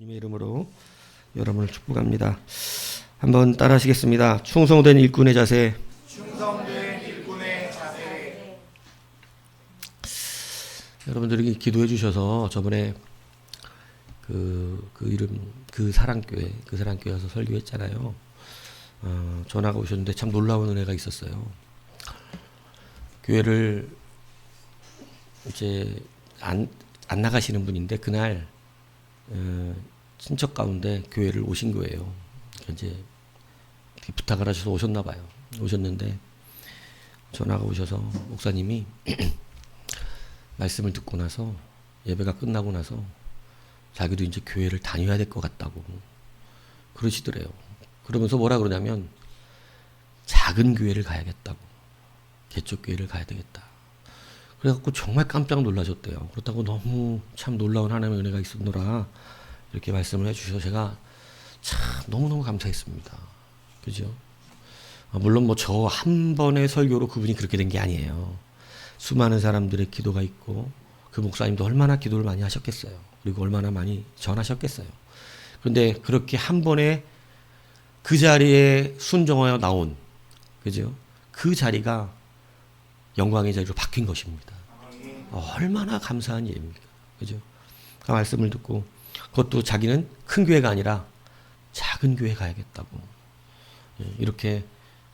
주님의 이름으로 여러분을 축복합니다. 한번 따라 하시겠습니다. 충성된 일꾼의 자세. 충성된 일꾼의 자세. 여러분들이 기도해 주셔서 저번에 그 사랑교회 와서 설교했잖아요. 전화가 오셨는데 참 놀라운 은혜가 있었어요. 교회를 이제 안 나가시는 분인데 그날 친척 가운데 교회를 오신 거예요. 이제 부탁을 하셔서 오셨나 봐요. 오셨는데 전화가 오셔서 목사님이 말씀을 듣고 나서 예배가 끝나고 나서 자기도 이제 교회를 다녀야 될 것 같다고 그러시더래요. 그러면서 뭐라 그러냐면 작은 교회를 가야겠다고, 개척교회를 가야 되겠다. 그래갖고 정말 깜짝 놀라셨대요. 그렇다고 너무 참 놀라운 하나님의 은혜가 있었노라 이렇게 말씀을 해주셔서 제가 참 너무너무 감사했습니다. 그죠? 물론 뭐 저 한 번의 설교로 그분이 그렇게 된 게 아니에요. 수많은 사람들의 기도가 있고 그 목사님도 얼마나 기도를 많이 하셨겠어요. 그리고 얼마나 많이 전하셨겠어요. 그런데 그렇게 한 번에 그 자리에 순종하여 나온, 그죠? 그 자리가 영광의 자리로 바뀐 것입니다. 얼마나 감사한 일입니까? 그죠? 그 말씀을 듣고 그것도 자기는 큰 교회가 아니라 작은 교회 가야겠다고 이렇게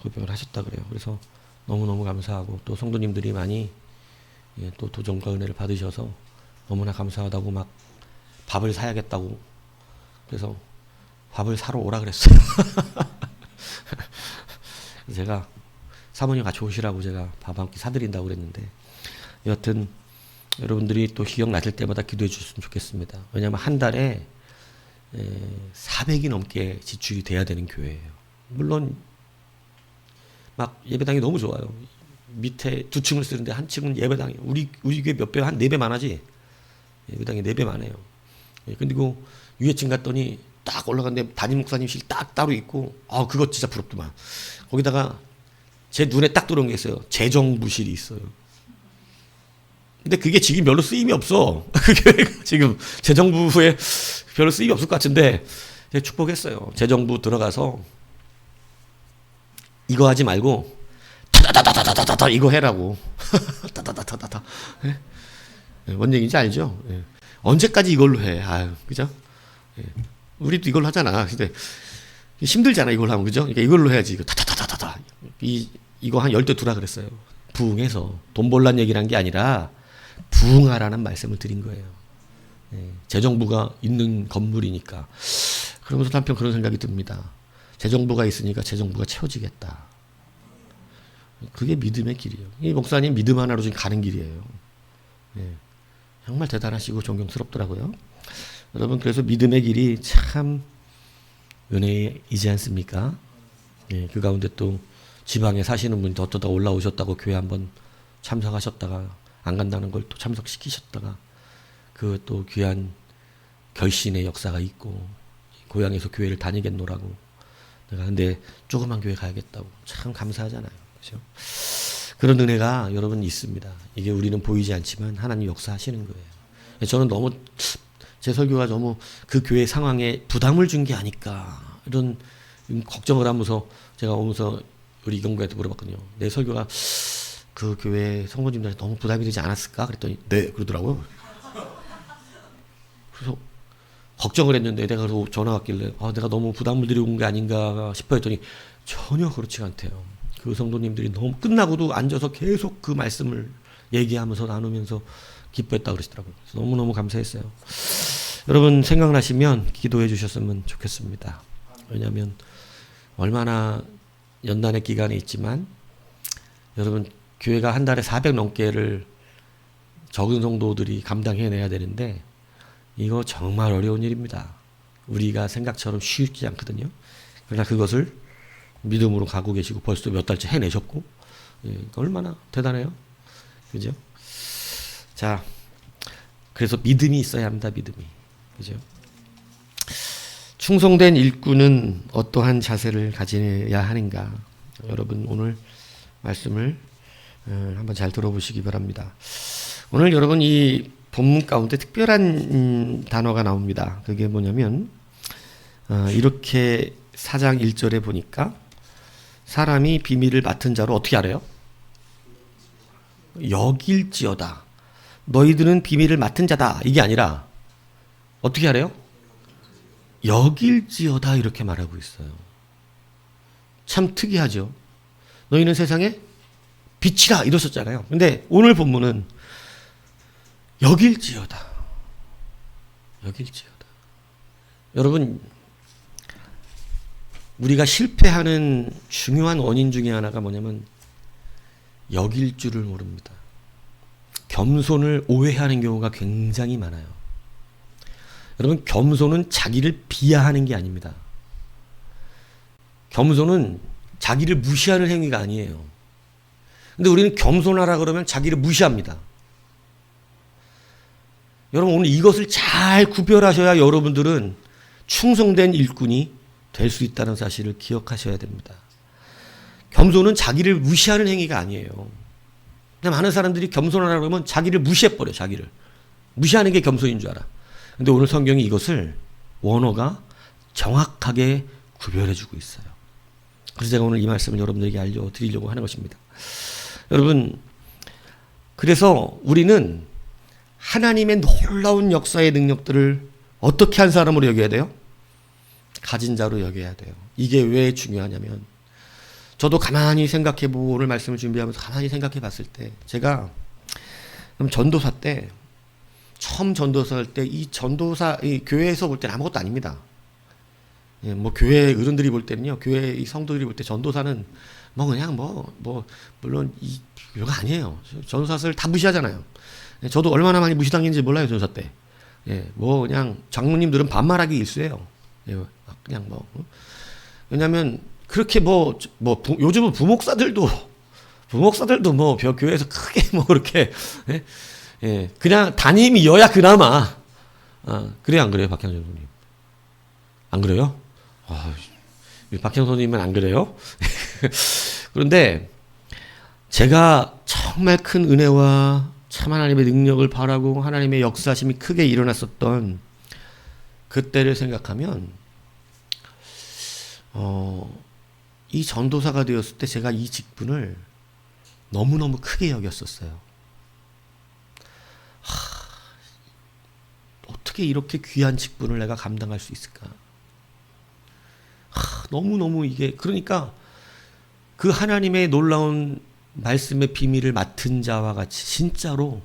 고백을 하셨다 그래요. 그래서 너무너무 감사하고 또 성도님들이 많이 또 도전과 은혜를 받으셔서 너무나 감사하다고 막 밥을 사야겠다고 그래서 밥을 사러 오라 그랬어요. 제가 사모님 같이 오시라고 제가 밥 한 끼 사드린다고 그랬는데 여하튼 여러분들이 또 기억나실 때마다 기도해 주셨으면 좋겠습니다. 왜냐하면 한 달에 400이 넘게 지출이 돼야 되는 교회예요. 물론 막 예배당이 너무 좋아요. 밑에 두 층을 쓰는데 한 층은 예배당이 우리 교회 몇 배, 한 4배 많아지. 예배당이 4배 많아요. 그리고 위에 층 갔더니 딱 올라갔는데 담임 목사님실 딱 따로 있고 그거 진짜 부럽더만. 거기다가 제 눈에 딱 들어온 게 있어요. 재정부실이 있어요. 근데 그게 지금 별로 쓰임이 없어. 그게 지금 재정부에 별로 쓰임이 없을 것 같은데 제가 축복했어요. 재정부 들어가서 이거 하지 말고 타다다다다다다 이거 해라고. 타다다다다다. 뭔 얘기인지 알죠? 언제까지 이걸로 해? 아유, 그죠? 우리도 이걸로 하잖아. 근데 힘들잖아 이걸 하면, 그죠? 그러니까 이걸로 해야지. 이거 타타타타타. 이거 한 10대 두라 그랬어요. 부흥해서 돈 벌란 얘기를 한 게 아니라 부흥하라는 말씀을 드린 거예요. 재정부가 있는 건물이니까. 그러면서 한편 그런 생각이 듭니다. 재정부가 있으니까 재정부가 채워지겠다. 그게 믿음의 길이에요. 이 목사님 믿음 하나로 지금 가는 길이에요. 정말 대단하시고 존경스럽더라고요. 여러분, 그래서 믿음의 길이 참 은혜이지 않습니까? 그 가운데 또 지방에 사시는 분이 어쩌다 올라오셨다고 교회 한번 참석하셨다가 안 간다는 걸 또 참석시키셨다가 그 또 귀한 결신의 역사가 있고 고향에서 교회를 다니겠노라고 내가 근데 조그만 교회 가야겠다고 참 감사하잖아요. 그렇죠? 그런 은혜가 여러분 있습니다. 이게 우리는 보이지 않지만 하나님 역사하시는 거예요. 저는 너무 제 설교가 너무 그 교회 상황에 부담을 준 게 아닐까 이런 걱정을 하면서 제가 오면서 우리 이경구한테 물어봤거든요. 내 설교가 그 교회 성도님들한테 너무 부담이 되지 않았을까? 그랬더니 네 그러더라고요. 그래서 걱정을 했는데 내가 전화 왔길래 내가 너무 부담을 드리고 온 게 아닌가 싶어 했더니 전혀 그렇지 않대요. 그 성도님들이 너무 끝나고도 앉아서 계속 그 말씀을 얘기하면서 나누면서 기뻐했다고 그러시더라고요. 그래서 너무너무 감사했어요. 여러분 생각나시면 기도해 주셨으면 좋겠습니다. 왜냐하면 얼마나 연단의 기간이 있지만 여러분 교회가 한 달에 400 넘게를 적은 성도들이 감당해내야 되는데 이거 정말 어려운 일입니다. 우리가 생각처럼 쉽지 않거든요. 그러나 그것을 믿음으로 가고 계시고 벌써 몇 달째 해내셨고 얼마나 대단해요. 그죠? 자, 그래서 믿음이 있어야 합니다. 믿음이. 그죠? 충성된 일꾼은 어떠한 자세를 가져야 하는가? 여러분 오늘 말씀을 한번 잘 들어보시기 바랍니다. 오늘 여러분 이 본문 가운데 특별한 단어가 나옵니다. 그게 뭐냐면 이렇게 4장 1절에 보니까 사람이 비밀을 맡은 자로 어떻게 알아요? 여길지어다. 너희들은 비밀을 맡은 자다. 이게 아니라 어떻게 알아요? 여길지어다 이렇게 말하고 있어요. 참 특이하죠. 너희는 세상에 빛이라 이러셨잖아요. 근데 오늘 본문은 여길지어다. 여길지어다. 여러분, 우리가 실패하는 중요한 원인 중에 하나가 뭐냐면 여길 줄을 모릅니다. 겸손을 오해하는 경우가 굉장히 많아요. 여러분, 겸손은 자기를 비하하는 게 아닙니다. 겸손은 자기를 무시하는 행위가 아니에요. 근데 우리는 겸손하라 그러면 자기를 무시합니다. 여러분, 오늘 이것을 잘 구별하셔야 여러분들은 충성된 일꾼이 될 수 있다는 사실을 기억하셔야 됩니다. 겸손은 자기를 무시하는 행위가 아니에요. 그냥 많은 사람들이 겸손하라고 하면 자기를 무시해버려. 자기를 무시하는 게 겸손인 줄 알아. 근데 오늘 성경이 이것을 원어가 정확하게 구별해주고 있어요. 그래서 제가 오늘 이 말씀을 여러분들에게 알려드리려고 하는 것입니다. 여러분, 그래서 우리는 하나님의 놀라운 역사의 능력들을 어떻게 한 사람으로 여겨야 돼요? 가진 자로 여겨야 돼요. 이게 왜 중요하냐면, 저도 가만히 생각해보고 오늘 말씀을 준비하면서 가만히 생각해 봤을 때, 제가 전도사 때, 처음 전도사 할 때, 이 교회에서 볼 때는 아무것도 아닙니다. 예, 뭐 교회 어른들이 볼 때는요, 교회 이 성도들이 볼 때 전도사는 그냥 물론 별거 아니에요. 전도사를 다 무시하잖아요. 예, 저도 얼마나 많이 무시당했는지 몰라요, 전도사 때. 예, 그냥 장로님들은 반말하기 일쑤예요. 예, 그냥 왜냐면 그렇게 요즘은 부목사들도 교회에서 크게 교회에서 예, 그냥 담임이어야 그나마 그래요, 안 그래요, 박형선 선생님? 안 그래요? 박형선 선생님은 안 그래요? 그런데 제가 정말 큰 은혜와 참 하나님의 능력을 바라고 하나님의 역사심이 크게 일어났었던 그때를 생각하면 이 전도사가 되었을 때 제가 이 직분을 너무너무 크게 여겼었어요. 어떻게 이렇게 귀한 직분을 내가 감당할 수 있을까? 너무너무 그러니까 그 하나님의 놀라운 말씀의 비밀을 맡은 자와 같이 진짜로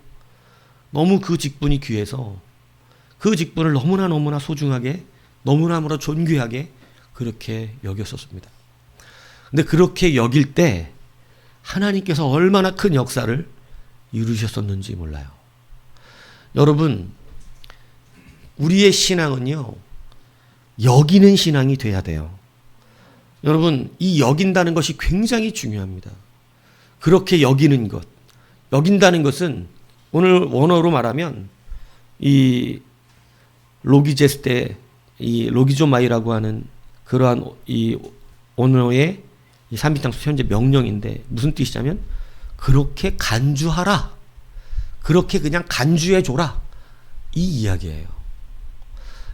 너무 그 직분이 귀해서 그 직분을 너무나 소중하게, 너무나 존귀하게 그렇게 여겼었습니다. 근데 그렇게 여길 때 하나님께서 얼마나 큰 역사를 이루셨었는지 몰라요. 여러분, 우리의 신앙은요, 여기는 신앙이 돼야 돼요. 여러분, 이 여긴다는 것이 굉장히 중요합니다. 그렇게 여기는 것, 여긴다는 것은 오늘 원어로 말하면 이 로기제스 때 이 로기조마이라고 하는 그러한 이 언어의 이 삼위탕수 현재 명령인데 무슨 뜻이냐면 그렇게 간주하라. 그렇게 그냥 간주해줘라. 이 이야기예요.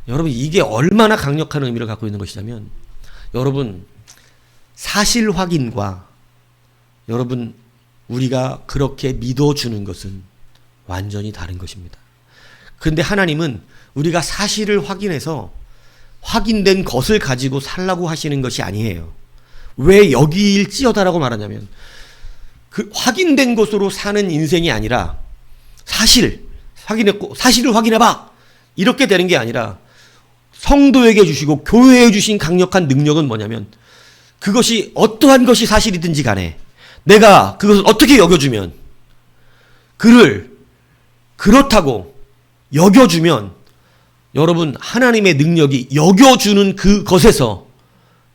여러분, 이게 얼마나 강력한 의미를 갖고 있는 것이냐면, 여러분, 사실 확인과 여러분, 우리가 그렇게 믿어주는 것은 완전히 다른 것입니다. 그런데 하나님은 우리가 사실을 확인해서 확인된 것을 가지고 살라고 하시는 것이 아니에요. 왜 여기일지어다라고 말하냐면, 그 확인된 것으로 사는 인생이 아니라 사실을 확인해봐! 이렇게 되는 게 아니라 성도에게 주시고 교회에 주신 강력한 능력은 뭐냐면, 그것이 어떠한 것이 사실이든지 간에 내가 그것을 어떻게 여겨주면, 그를 그렇다고 여겨주면 여러분, 하나님의 능력이 여겨주는 그것에서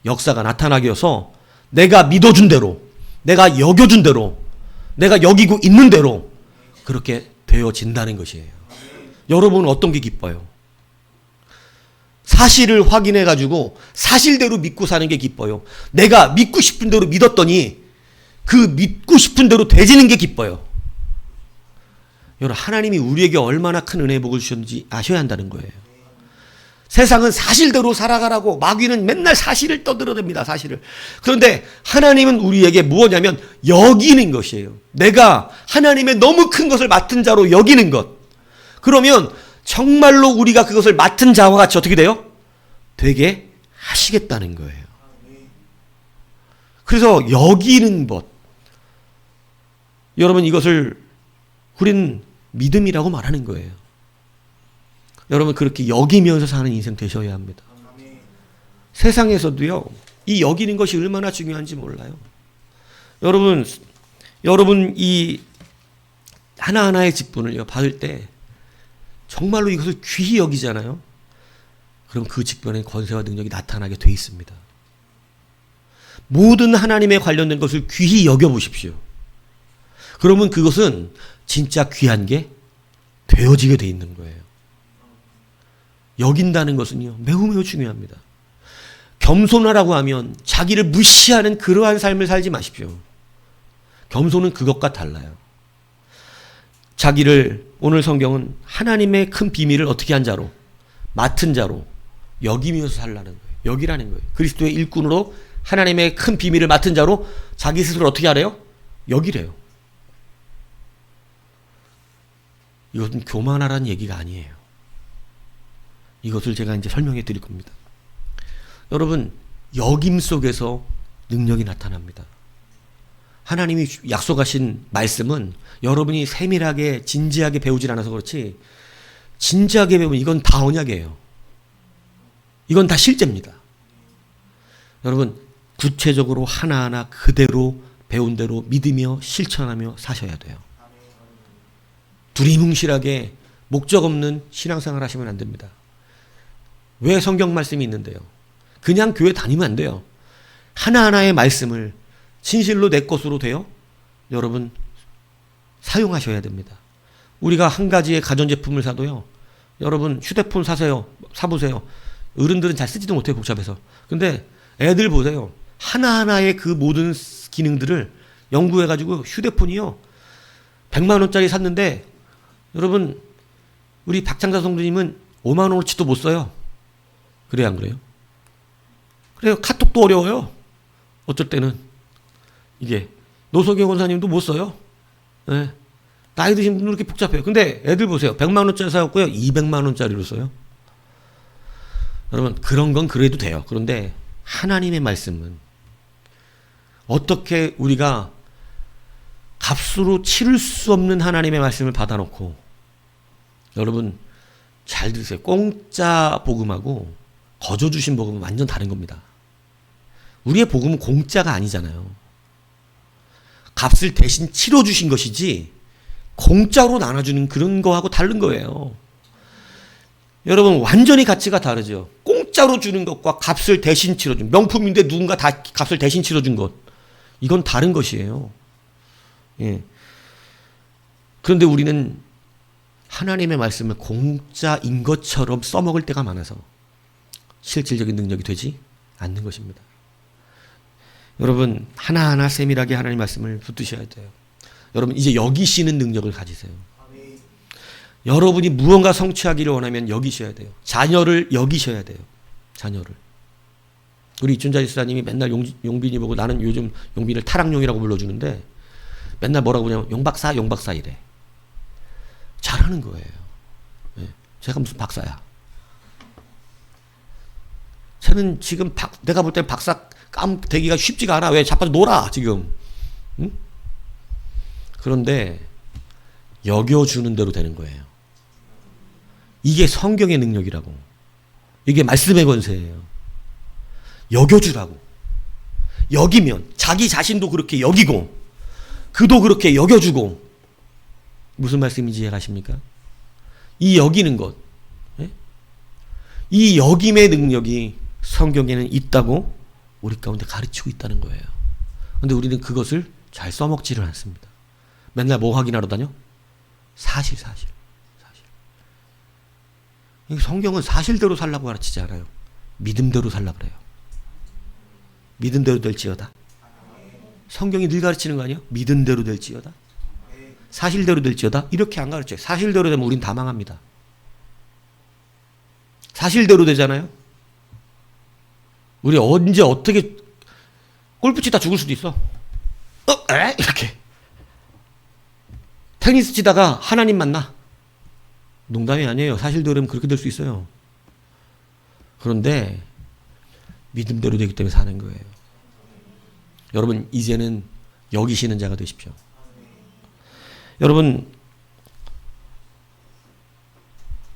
역사가 나타나게 해서 내가 믿어준 대로, 내가 여겨준 대로, 내가 여기고 있는 대로 그렇게 되어진다는 것이에요. 여러분은 어떤 게 기뻐요? 사실을 확인해가지고 사실대로 믿고 사는 게 기뻐요? 내가 믿고 싶은 대로 믿었더니 그 믿고 싶은 대로 되지는 게 기뻐요? 여러분, 하나님이 우리에게 얼마나 큰 은혜의 복을 주셨는지 아셔야 한다는 거예요. 세상은 사실대로 살아가라고 마귀는 맨날 사실을 떠들어댑니다. 사실을. 그런데 하나님은 우리에게 무엇냐면 여기는 것이에요. 내가 하나님의 너무 큰 것을 맡은 자로 여기는 것. 그러면 정말로 우리가 그것을 맡은 자와 같이 어떻게 돼요? 되게 하시겠다는 거예요. 그래서 여기는 것. 여러분, 이것을 우리는 믿음이라고 말하는 거예요. 여러분, 그렇게 여기면서 사는 인생 되셔야 합니다. 세상에서도요, 이 여기는 것이 얼마나 중요한지 몰라요. 여러분 이 하나하나의 직분을 받을 때 정말로 이것을 귀히 여기잖아요. 그럼 그 직분의 권세와 능력이 나타나게 돼 있습니다. 모든 하나님에 관련된 것을 귀히 여겨보십시오. 그러면 그것은 진짜 귀한 게 되어지게 돼 있는 거예요. 여긴다는 것은요, 매우 중요합니다. 겸손하라고 하면 자기를 무시하는 그러한 삶을 살지 마십시오. 겸손은 그것과 달라요. 자기를, 오늘 성경은 하나님의 큰 비밀을 어떻게 한 자로, 맡은 자로 여기면서 살라는 거예요. 여기라는 거예요. 그리스도의 일꾼으로 하나님의 큰 비밀을 맡은 자로 자기 스스로 어떻게 하래요? 여기래요. 이것은 교만하라는 얘기가 아니에요. 이것을 제가 이제 설명해 드릴 겁니다. 여러분, 여김 속에서 능력이 나타납니다. 하나님이 약속하신 말씀은 여러분이 세밀하게 진지하게 배우질 않아서 그렇지, 진지하게 배우면 이건 다 언약이에요. 이건 다 실제입니다. 여러분, 구체적으로 하나하나 그대로 배운 대로 믿으며 실천하며 사셔야 돼요. 두리뭉실하게 목적 없는 신앙생활 하시면 안 됩니다. 왜 성경 말씀이 있는데요? 그냥 교회 다니면 안 돼요. 하나하나의 말씀을 진실로 내 것으로 되어 여러분 사용하셔야 됩니다. 우리가 한 가지의 가전제품을 사도요, 여러분 휴대폰 사보세요. 어른들은 잘 쓰지도 못해요, 복잡해서. 근데 애들 보세요. 하나하나의 그 모든 기능들을 연구해가지고 휴대폰이요, 100만 원짜리 샀는데 여러분, 우리 박창자 성도님은 5만 원어치도 못 써요. 그래요, 안 그래요? 그래요. 카톡도 어려워요. 어쩔 때는. 이게 노석영 원사님도 못 써요. 네. 나이 드신 분은 이렇게 복잡해요. 근데 애들 보세요. 100만 원짜리 사갖고요, 200만 원짜리로 써요. 여러분, 그런 건 그래도 돼요. 그런데 하나님의 말씀은 어떻게 우리가 값으로 치를 수 없는 하나님의 말씀을 받아놓고, 여러분 잘 들으세요. 공짜 복음하고 거저 주신 복음은 완전 다른 겁니다. 우리의 복음은 공짜가 아니잖아요. 값을 대신 치러 주신 것이지 공짜로 나눠주는 그런 거하고 다른 거예요. 여러분, 완전히 가치가 다르죠. 공짜로 주는 것과 값을 대신 치러준, 명품인데 누군가 다 값을 대신 치러준 것, 이건 다른 것이에요. 예. 그런데 우리는 하나님의 말씀을 공짜인 것처럼 써먹을 때가 많아서 실질적인 능력이 되지 않는 것입니다. 여러분, 하나하나 세밀하게 하나님의 말씀을 붙드셔야 돼요. 여러분, 이제 여기시는 능력을 가지세요. 여러분이 무언가 성취하기를 원하면 여기셔야 돼요. 자녀를 여기셔야 돼요. 자녀를. 우리 이춘자 지사님이 맨날 용빈이 보고, 나는 요즘 용빈을 타락용이라고 불러주는데 맨날 뭐라고 그러냐면 용박사 이래. 잘하는 거예요. 네. 제가 무슨 박사야. 쟤는 지금 내가 볼 땐 박사 되기가 쉽지가 않아. 왜? 자빠져 놀아 지금. 응? 그런데 여겨주는 대로 되는 거예요. 이게 성경의 능력이라고. 이게 말씀의 권세예요. 여겨주라고. 여기면 자기 자신도 그렇게 여기고 그도 그렇게 여겨주고. 무슨 말씀인지 이해하십니까? 이 여기는 것, 예? 이 여김의 능력이 성경에는 있다고 우리 가운데 가르치고 있다는 거예요. 그런데 우리는 그것을 잘 써먹지를 않습니다. 맨날 뭐 확인하러 다녀? 사실. 성경은 사실대로 살라고 가르치지 않아요. 믿음대로 살라 그래요. 믿음대로 될지어다. 성경이 늘 가르치는 거 아니에요? 믿음대로 될지어다. 사실대로 될지어다 이렇게 안 가르쳐요. 사실대로 되면 우린 다 망합니다. 사실대로 되잖아요. 우리 언제 어떻게 골프 치다 죽을 수도 있어. 이렇게 테니스 치다가 하나님 만나. 농담이 아니에요. 사실대로 되면 그렇게 될 수 있어요. 그런데 믿음대로 되기 때문에 사는 거예요. 여러분 이제는 여기시는 자가 되십시오. 여러분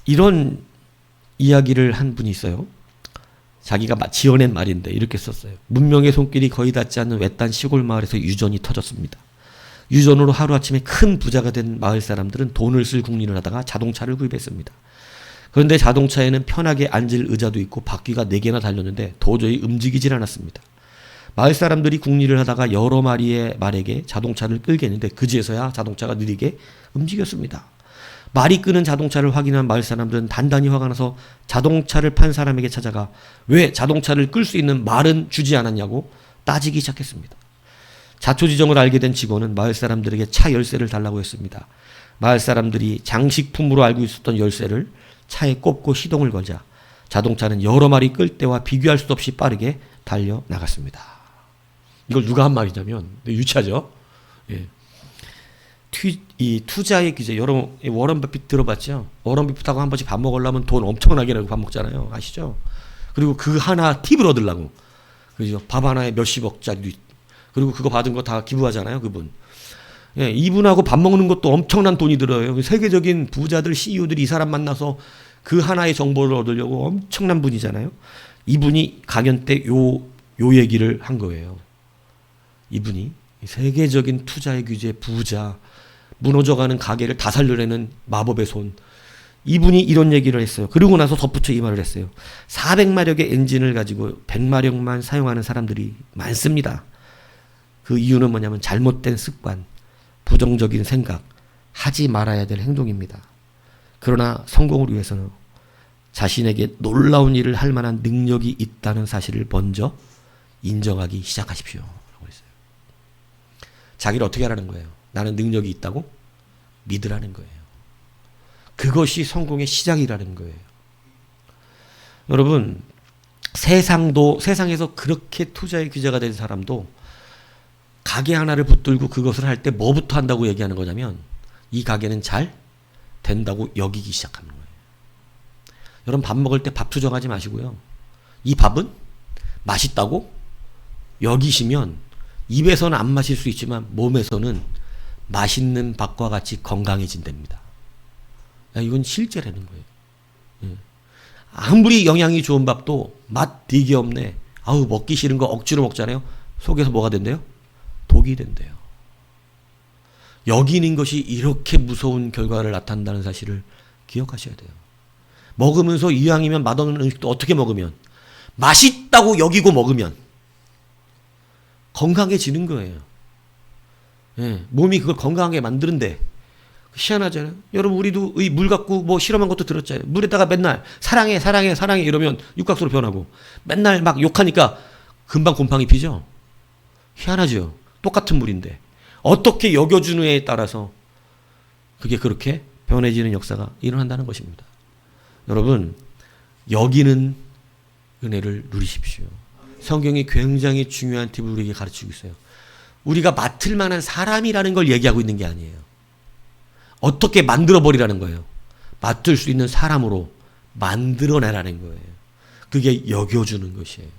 이런 이야기를 한 분이 있어요. 자기가 지어낸 말인데 이렇게 썼어요. 문명의 손길이 거의 닿지 않는 외딴 시골 마을에서 유전이 터졌습니다. 유전으로 하루아침에 큰 부자가 된 마을 사람들은 돈을 쓸 궁리를 하다가 자동차를 구입했습니다. 그런데 자동차에는 편하게 앉을 의자도 있고 바퀴가 4개나 달렸는데 도저히 움직이질 않았습니다. 마을 사람들이 궁리를 하다가 여러 마리의 말에게 자동차를 끌게 했는데 그제서야 자동차가 느리게 움직였습니다. 말이 끄는 자동차를 확인한 마을 사람들은 단단히 화가 나서 자동차를 판 사람에게 찾아가 왜 자동차를 끌 수 있는 말은 주지 않았냐고 따지기 시작했습니다. 자초지종을 알게 된 직원은 마을 사람들에게 차 열쇠를 달라고 했습니다. 마을 사람들이 장식품으로 알고 있었던 열쇠를 차에 꼽고 시동을 걸자 자동차는 여러 마리 끌 때와 비교할 수 없이 빠르게 달려 나갔습니다. 이걸 누가 한 말이냐면 유치하죠. 예. 이 투자의 기제, 여러분 워런 버핏 들어봤죠? 워런 버핏하고 한 번씩 밥 먹으려면 돈 엄청나게 내고 밥 먹잖아요. 아시죠? 그리고 그 하나 팁을 얻으려고. 그죠? 밥 하나에 몇십억짜리도 있고. 그리고 그거 받은 거 다 기부하잖아요, 그분. 예, 이분하고 밥 먹는 것도 엄청난 돈이 들어요. 세계적인 부자들, CEO들이 이 사람 만나서 그 하나의 정보를 얻으려고 엄청난 분이잖아요. 이분이 강연 때 요 얘기를 한 거예요. 이분이 세계적인 투자의 규제 부자, 무너져가는 가게를 다 살려내는 마법의 손. 이분이 이런 얘기를 했어요. 그리고 나서 덧붙여 이 말을 했어요. 400마력의 엔진을 가지고 100마력만 사용하는 사람들이 많습니다. 그 이유는 뭐냐면 잘못된 습관, 부정적인 생각, 하지 말아야 될 행동입니다. 그러나 성공을 위해서는 자신에게 놀라운 일을 할 만한 능력이 있다는 사실을 먼저 인정하기 시작하십시오. 라고 했어요. 자기를 어떻게 하라는 거예요? 나는 능력이 있다고 믿으라는 거예요. 그것이 성공의 시작이라는 거예요. 여러분, 세상에서 그렇게 투자의 귀재가 된 사람도 가게 하나를 붙들고 그것을 할 때 뭐부터 한다고 얘기하는 거냐면 이 가게는 잘 된다고 여기기 시작하는 거예요. 여러분 밥 먹을 때 밥 투정하지 마시고요. 이 밥은 맛있다고 여기시면 입에서는 안 마실 수 있지만 몸에서는 맛있는 밥과 같이 건강해진답니다. 이건 실제라는 거예요. 아무리 영양이 좋은 밥도 맛 되게 없네. 아우 먹기 싫은 거 억지로 먹잖아요. 속에서 뭐가 된대요? 독이 된대요. 여기는 것이 이렇게 무서운 결과를 나타낸다는 사실을 기억하셔야 돼요. 먹으면서 이왕이면 맛없는 음식도 어떻게 먹으면 맛있다고 여기고 먹으면 건강해지는 거예요. 예, 몸이 그걸 건강하게 만드는데 희한하잖아요. 여러분 우리도 이 물 갖고 뭐 실험한 것도 들었잖아요. 물에다가 맨날 사랑해 사랑해 사랑해 이러면 육각수로 변하고 맨날 막 욕하니까 금방 곰팡이 피죠. 희한하죠. 똑같은 물인데 어떻게 여겨주느냐에 따라서 그게 그렇게 변해지는 역사가 일어난다는 것입니다. 여러분 여기는 은혜를 누리십시오. 성경이 굉장히 중요한 팁을 우리에게 가르치고 있어요. 우리가 맡을 만한 사람이라는 걸 얘기하고 있는 게 아니에요. 어떻게 만들어버리라는 거예요. 맡을 수 있는 사람으로 만들어내라는 거예요. 그게 여겨주는 것이에요.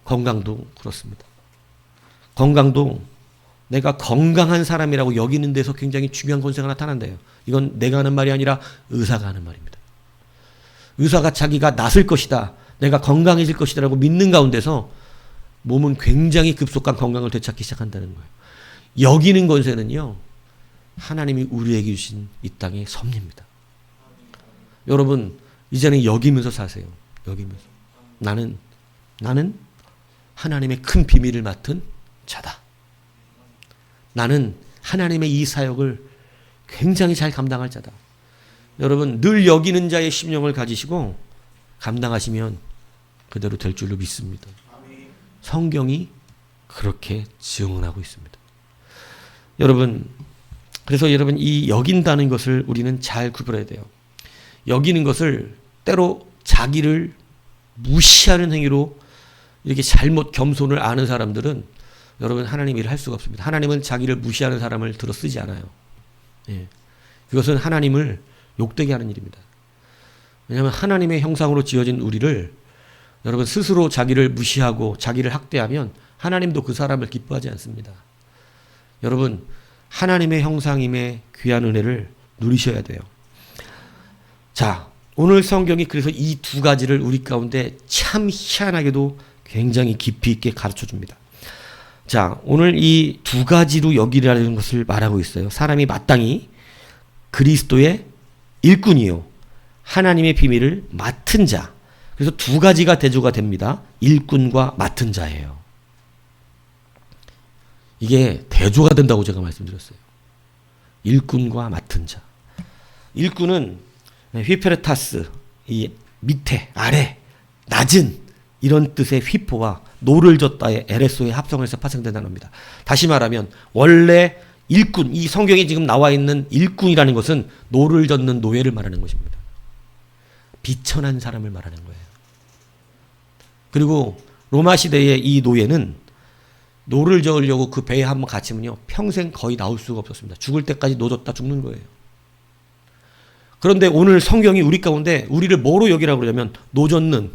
건강도 그렇습니다. 건강도 내가 건강한 사람이라고 여기는 데서 굉장히 중요한 권세가 나타난대요. 이건 내가 하는 말이 아니라 의사가 하는 말입니다. 의사가 자기가 낫을 것이다. 내가 건강해질 것이다 라고 믿는 가운데서 몸은 굉장히 급속한 건강을 되찾기 시작한다는 거예요. 여기는 권세는요. 하나님이 우리에게 주신 이 땅의 섭리입니다. 여러분 이제는 여기면서 사세요. 여기면서. 나는 하나님의 큰 비밀을 맡은 자다. 나는 하나님의 이 사역을 굉장히 잘 감당할 자다. 여러분 늘 여기는 자의 심령을 가지시고 감당하시면 그대로 될 줄로 믿습니다. 성경이 그렇게 증언하고 있습니다. 여러분, 그래서 여러분 이 여긴다는 것을 우리는 잘 구별해야 돼요. 여기는 것을 때로 자기를 무시하는 행위로 이렇게 잘못 겸손을 아는 사람들은 여러분 하나님 일을 할 수가 없습니다. 하나님은 자기를 무시하는 사람을 들어 쓰지 않아요. 예. 그것은 하나님을 욕되게 하는 일입니다. 왜냐하면 하나님의 형상으로 지어진 우리를 여러분 스스로 자기를 무시하고 자기를 학대하면 하나님도 그 사람을 기뻐하지 않습니다. 여러분 하나님의 형상임의 귀한 은혜를 누리셔야 돼요. 자, 오늘 성경이 그래서 이 두 가지를 우리 가운데 참 희한하게도 굉장히 깊이 있게 가르쳐 줍니다. 자, 오늘 이 두 가지로 여기라는 것을 말하고 있어요. 사람이 마땅히 그리스도의 일꾼이요 하나님의 비밀을 맡은 자. 그래서 두 가지가 대조가 됩니다. 일꾼과 맡은 자예요. 이게 대조가 된다고 제가 말씀드렸어요. 일꾼과 맡은 자. 일꾼은 휘페레타스, 이 밑에, 아래, 낮은 이런 뜻의 휘포와 노를 젓다의 에레소의 합성에서 파생된 단어입니다. 다시 말하면 원래 일꾼, 이 성경에 지금 나와 있는 일꾼이라는 것은 노를 젓는 노예를 말하는 것입니다. 비천한 사람을 말하는 거예요. 그리고 로마 시대의 이 노예는 노를 저으려고 그 배에 한번 갇히면요 평생 거의 나올 수가 없었습니다. 죽을 때까지 노졌다 죽는 거예요. 그런데 오늘 성경이 우리 가운데 우리를 뭐로 여기라고 그러냐면 노젓는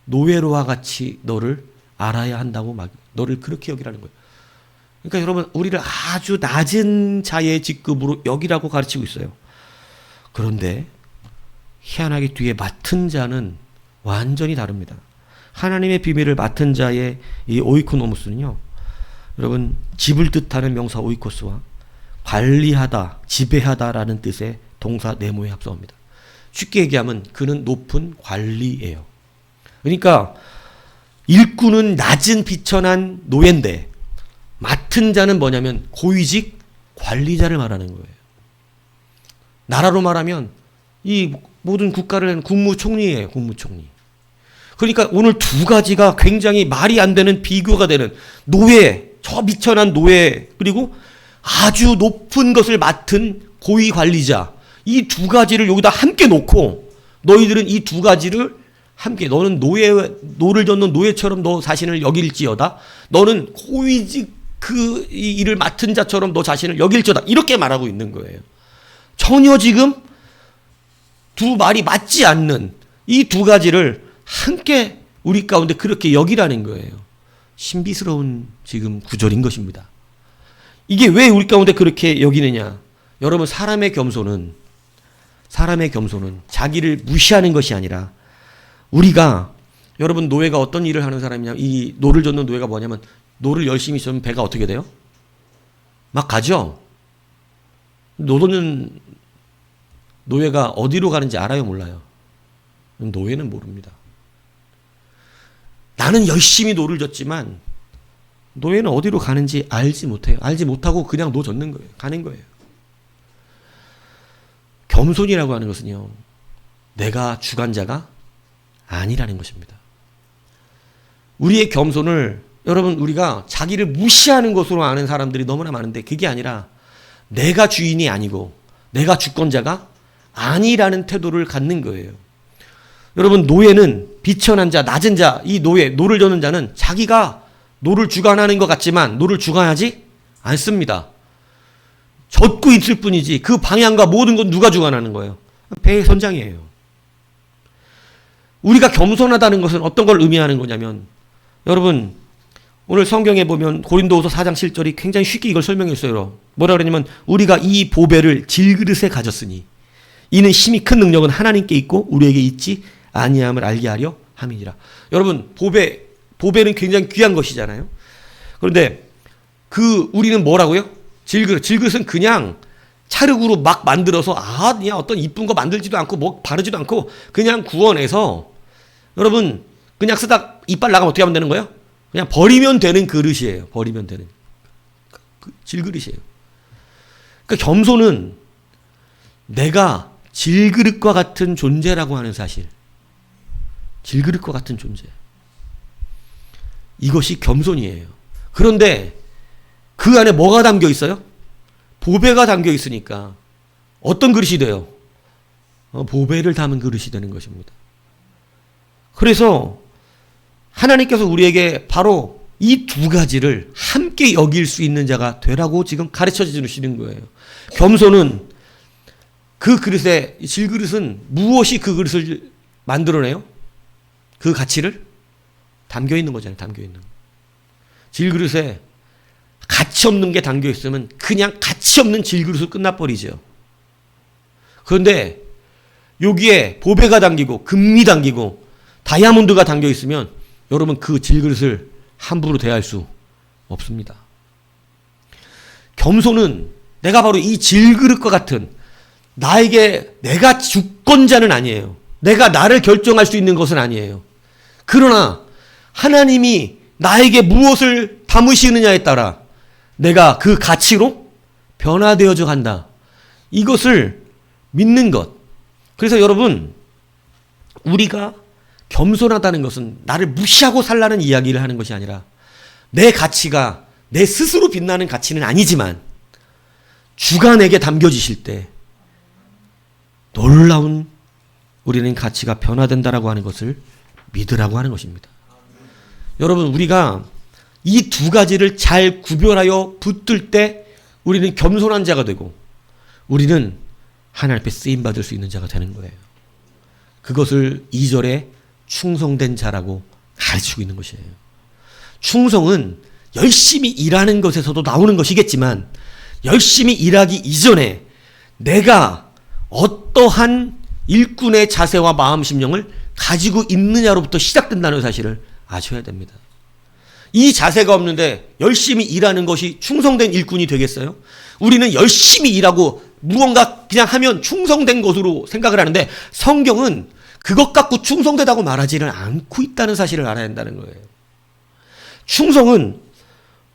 노예로와 같이 너를 알아야 한다고 막 너를 그렇게 여기라는 거예요. 그러니까 여러분 우리를 아주 낮은 자의 직급으로 여기라고 가르치고 있어요. 그런데 희한하게 뒤에 맡은 자는 완전히 다릅니다. 하나님의 비밀을 맡은 자의 이 오이코노무스는요. 여러분 집을 뜻하는 명사 오이코스와 관리하다, 지배하다라는 뜻의 동사 네모에 합성합니다. 쉽게 얘기하면 그는 높은 관리예요. 그러니까 일꾼은 낮은 비천한 노예인데 맡은 자는 뭐냐면 고위직 관리자를 말하는 거예요. 나라로 말하면 이 모든 국가를 국무총리예요. 국무총리. 그러니까 오늘 두 가지가 굉장히 말이 안 되는 비교가 되는 노예, 저 비천한 노예 그리고 아주 높은 것을 맡은 고위 관리자 이 두 가지를 여기다 함께 놓고 너희들은 이 두 가지를 함께 너는 노를 젓는 노예처럼 너 자신을 여길지어다 너는 고위직 그 일을 맡은 자처럼 너 자신을 여길지어다 이렇게 말하고 있는 거예요. 전혀 지금 두 말이 맞지 않는 이 두 가지를 함께 우리 가운데 그렇게 여기라는 거예요. 신비스러운 지금 구절인 것입니다. 이게 왜 우리 가운데 그렇게 여기느냐? 여러분 사람의 겸손은 자기를 무시하는 것이 아니라 우리가 여러분 노예가 어떤 일을 하는 사람이냐 이 노를 젓는 노예가 뭐냐면 노를 열심히 젓으면 배가 어떻게 돼요? 막 가죠? 노는 노예가 어디로 가는지 알아요? 몰라요? 노예는 모릅니다. 나는 열심히 노를 젓지만 노예는 어디로 가는지 알지 못해요. 알지 못하고 그냥 노 젓는 거예요. 가는 거예요. 겸손이라고 하는 것은요. 내가 주관자가 아니라는 것입니다. 우리의 겸손을 여러분 우리가 자기를 무시하는 것으로 아는 사람들이 너무나 많은데 그게 아니라 내가 주인이 아니고 내가 주권자가 아니라는 태도를 갖는 거예요. 여러분 노예는 비천한 자, 낮은 자, 이 노를 젓는 자는 자기가 노를 주관하는 것 같지만 노를 주관하지 않습니다. 젓고 있을 뿐이지 그 방향과 모든 건 누가 주관하는 거예요? 배의 선장이에요. 우리가 겸손하다는 것은 어떤 걸 의미하는 거냐면 여러분 오늘 성경에 보면 고린도후서 4장 7절이 굉장히 쉽게 이걸 설명했어요. 뭐라 그러냐면 우리가 이 보배를 질그릇에 가졌으니 이는 심히 큰 능력은 하나님께 있고 우리에게 있지 아니함을 알게 하려 함이니라. 여러분 보배는 굉장히 귀한 것이잖아요. 그런데 우리는 뭐라고요? 질그릇은 그냥 찰흙으로 막 만들어서 그냥 어떤 이쁜 거 만들지도 않고 뭐 바르지도 않고 그냥 구워내서 여러분 그냥 쓰다 이빨 나가면 어떻게 하면 되는 거예요? 그냥 버리면 되는 그릇이에요. 버리면 되는 질그릇이에요. 그러니까 겸손은 내가 질그릇과 같은 존재라고 하는 사실. 질그릇과 같은 존재. 이것이 겸손이에요. 그런데 그 안에 뭐가 담겨 있어요? 보배가 담겨 있으니까 어떤 그릇이 돼요? 보배를 담은 그릇이 되는 것입니다. 그래서 하나님께서 우리에게 바로 이 두 가지를 함께 여길 수 있는 자가 되라고 지금 가르쳐 주시는 거예요. 겸손은 그 그릇에, 질그릇은 무엇이 그 그릇을 만들어내요? 그 가치를? 담겨 있는 거잖아요. 담겨 있는. 질그릇에 가치 없는 게 담겨 있으면 그냥 가치 없는 질그릇으로 끝나버리죠. 그런데 여기에 보배가 담기고 금이 담기고 다이아몬드가 담겨 있으면 여러분 그 질그릇을 함부로 대할 수 없습니다. 겸손은 내가 바로 이 질그릇과 같은 내가 주권자는 아니에요. 내가 나를 결정할 수 있는 것은 아니에요. 그러나 하나님이 나에게 무엇을 담으시느냐에 따라 내가 그 가치로 변화되어져 간다. 이것을 믿는 것. 그래서 여러분, 우리가 겸손하다는 것은 나를 무시하고 살라는 이야기를 하는 것이 아니라 내 가치가 내 스스로 빛나는 가치는 아니지만 주가 내게 담겨지실 때 놀라운 우리는 가치가 변화된다라고 하는 것을 믿으라고 하는 것입니다. 여러분, 우리가 이 두 가지를 잘 구별하여 붙들 때 우리는 겸손한 자가 되고 우리는 하나님 앞에 쓰임받을 수 있는 자가 되는 거예요. 그것을 2절에 충성된 자라고 가르치고 있는 것이에요. 충성은 열심히 일하는 것에서도 나오는 것이겠지만 열심히 일하기 이전에 내가 어떠한 일꾼의 자세와 마음 심령을 가지고 있느냐로부터 시작된다는 사실을 아셔야 됩니다. 이 자세가 없는데 열심히 일하는 것이 충성된 일꾼이 되겠어요? 우리는 열심히 일하고 무언가 그냥 하면 충성된 것으로 생각을 하는데 성경은 그것 갖고 충성되다고 말하지는 않고 있다는 사실을 알아야 한다는 거예요. 충성은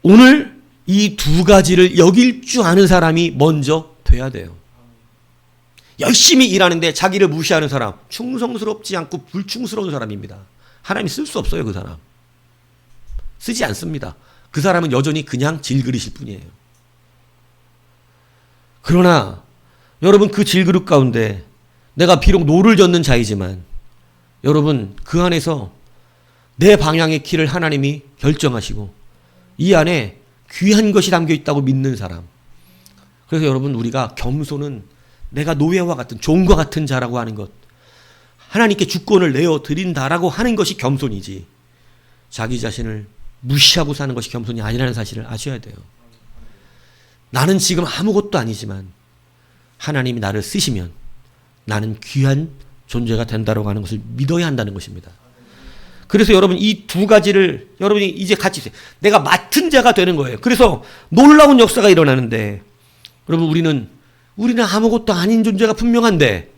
오늘 이 두 가지를 여길 줄 아는 사람이 먼저 돼야 돼요. 열심히 일하는데 자기를 무시하는 사람, 충성스럽지 않고 불충스러운 사람입니다. 하나님이 쓸 수 없어요, 그 사람. 쓰지 않습니다. 그 사람은 여전히 그냥 질그릇일 뿐이에요. 그러나 여러분, 그 질그릇 가운데 내가 비록 노를 젓는 자이지만 여러분, 그 안에서 내 방향의 길을 하나님이 결정하시고 이 안에 귀한 것이 담겨 있다고 믿는 사람. 그래서 여러분, 우리가 겸손은 내가 노예와 같은 종과 같은 자라고 하는 것, 하나님께 주권을 내어 드린다라고 하는 것이 겸손이지 자기 자신을 무시하고 사는 것이 겸손이 아니라는 사실을 아셔야 돼요. 나는 지금 아무것도 아니지만 하나님이 나를 쓰시면 나는 귀한 존재가 된다라고 하는 것을 믿어야 한다는 것입니다. 그래서 여러분, 이 두 가지를 여러분이 이제 같이 있어요. 내가 맡은 자가 되는 거예요. 그래서 놀라운 역사가 일어나는데 여러분, 우리는 아무것도 아닌 존재가 분명한데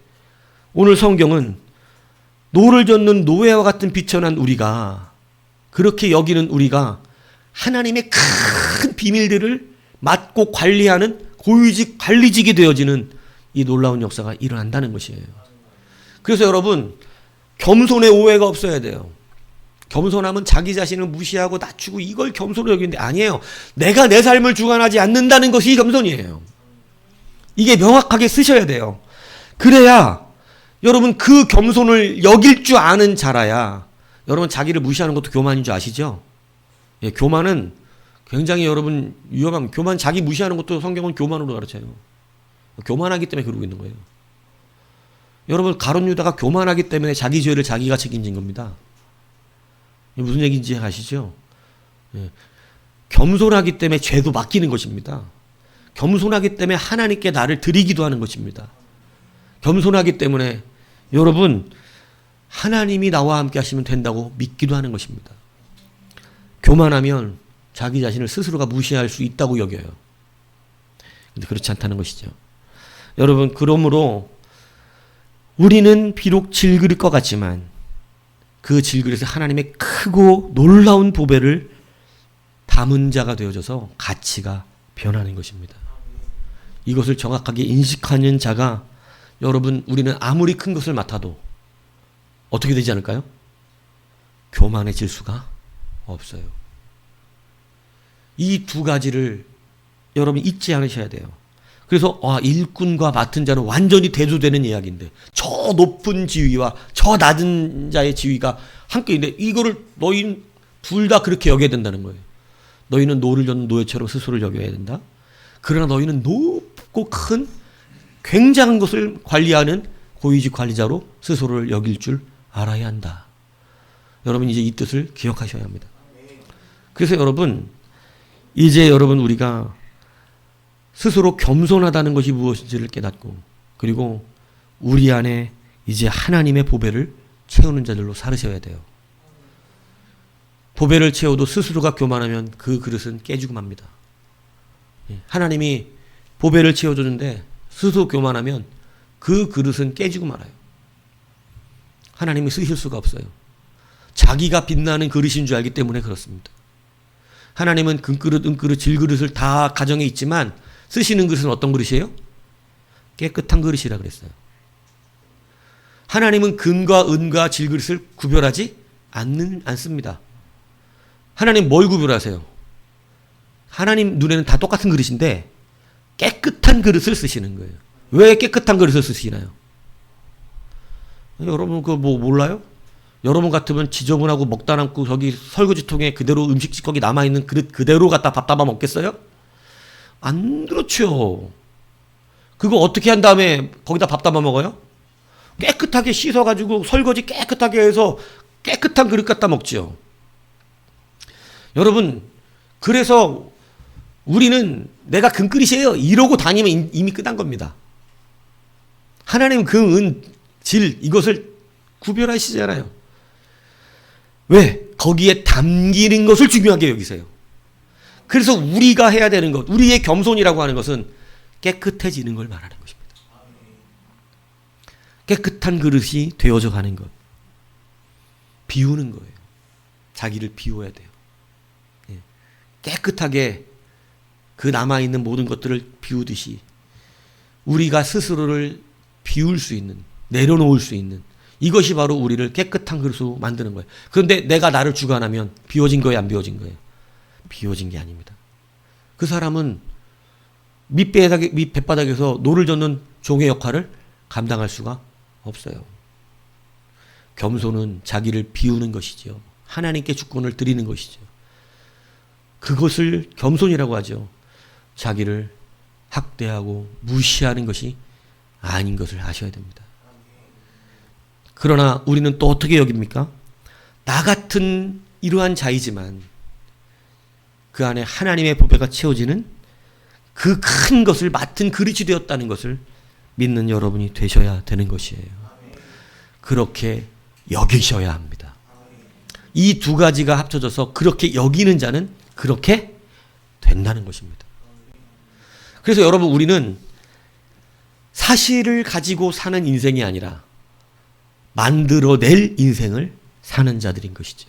오늘 성경은 노를 젓는 노예와 같은 비천한 우리가, 그렇게 여기는 우리가 하나님의 큰 비밀들을 맡고 관리하는 고위직 관리직이 되어지는 이 놀라운 역사가 일어난다는 것이에요. 그래서 여러분, 겸손의 오해가 없어야 돼요. 겸손함은 자기 자신을 무시하고 낮추고 이걸 겸손으로 여기는데 아니에요. 내가 내 삶을 주관하지 않는다는 것이 겸손이에요. 이게 명확하게 쓰셔야 돼요. 그래야 여러분, 그 겸손을 여길 줄 아는 자라야 여러분, 자기를 무시하는 것도 교만인 줄 아시죠? 예, 교만은 굉장히 여러분 위험한, 교만, 자기 무시하는 것도 성경은 교만으로 가르쳐요. 교만하기 때문에 그러고 있는 거예요. 여러분, 가룟 유다가 교만하기 때문에 자기 죄를 자기가 책임진 겁니다. 무슨 얘기인지 아시죠? 예. 겸손하기 때문에 죄도 맡기는 것입니다. 겸손하기 때문에 하나님께 나를 드리기도 하는 것입니다. 겸손하기 때문에 여러분, 하나님이 나와 함께 하시면 된다고 믿기도 하는 것입니다. 교만하면 자기 자신을 스스로가 무시할 수 있다고 여겨요. 근데 그렇지 않다는 것이죠. 여러분, 그러므로 우리는 비록 질그릇과 같지만 그 질그릇에 하나님의 크고 놀라운 보배를 담은 자가 되어져서 가치가 변하는 것입니다. 이것을 정확하게 인식하는 자가 여러분, 우리는 아무리 큰 것을 맡아도 어떻게 되지 않을까요? 교만해질 수가 없어요. 이 두 가지를 여러분 잊지 않으셔야 돼요. 그래서 일꾼과 맡은 자는 완전히 대조되는 이야기인데 저 높은 지위와 저 낮은 자의 지위가 함께인데 이거를 너희는 둘 다 그렇게 여겨야 된다는 거예요. 너희는 노를 젓는 노예처럼 스스로를 여겨야 된다. 그러나 너희는 높고 큰 굉장한 것을 관리하는 고위직 관리자로 스스로를 여길 줄 알아야 한다. 여러분 이제 이 뜻을 기억하셔야 합니다. 그래서 여러분 이제 우리가 스스로 겸손하다는 것이 무엇인지를 깨닫고 그리고 우리 안에 이제 하나님의 보배를 채우는 자들로 살으셔야 돼요. 보배를 채워도 스스로가 교만하면 그 그릇은 깨지고 맙니다. 하나님이 보배를 채워주는데 스스로 교만하면 그 그릇은 깨지고 말아요. 하나님이 쓰실 수가 없어요. 자기가 빛나는 그릇인 줄 알기 때문에 그렇습니다. 하나님은 금그릇, 은그릇, 질그릇을 다 가정에 있지만 쓰시는 그릇은 어떤 그릇이에요? 깨끗한 그릇이라 그랬어요. 하나님은 금과 은과 질그릇을 구별하지 않습니다. 하나님 뭘 구별하세요? 하나님 눈에는 다 똑같은 그릇인데 깨끗한 그릇을 쓰시는 거예요. 왜 깨끗한 그릇을 쓰시나요? 여러분 그거 몰라요? 여러분 같으면 지저분하고 먹다 남고 저기 설거지통에 그대로 음식 찌꺼기 남아있는 그릇 그대로 갖다 밥 담아 먹겠어요? 안 그렇죠. 그거 어떻게 한 다음에 거기다 밥 담아 먹어요? 깨끗하게 씻어가지고 설거지 깨끗하게 해서 깨끗한 그릇 갖다 먹죠. 여러분 그래서 우리는 내가 금그릇이에요 이러고 다니면 이미 끝난 겁니다. 하나님은 금, 은, 질 이것을 구별하시잖아요. 왜? 거기에 담기는 것을 중요하게 여기세요. 그래서 우리가 해야 되는 것, 우리의 겸손이라고 하는 것은 깨끗해지는 걸 말하는 것입니다. 깨끗한 그릇이 되어져 가는 것. 비우는 거예요. 자기를 비워야 돼요. 깨끗하게 그 남아있는 모든 것들을 비우듯이 우리가 스스로를 비울 수 있는, 내려놓을 수 있는 이것이 바로 우리를 깨끗한 그릇으로 만드는 거예요. 그런데 내가 나를 주관하면 비워진 거예요, 안 비워진 거예요? 비워진 게 아닙니다. 그 사람은 밑바닥에서 노를 젓는 종의 역할을 감당할 수가 없어요. 겸손은 자기를 비우는 것이죠. 하나님께 주권을 드리는 것이죠. 그것을 겸손이라고 하죠. 자기를 학대하고 무시하는 것이 아닌 것을 아셔야 됩니다. 그러나 우리는 또 어떻게 여깁니까? 나 같은 이러한 자이지만 그 안에 하나님의 보배가 채워지는 그 큰 것을 맡은 그릇이 되었다는 것을 믿는 여러분이 되셔야 되는 것이에요. 그렇게 여기셔야 합니다. 이 두 가지가 합쳐져서 그렇게 여기는 자는 그렇게 된다는 것입니다. 그래서 여러분 우리는 사실을 가지고 사는 인생이 아니라 만들어낼 인생을 사는 자들인 것이죠.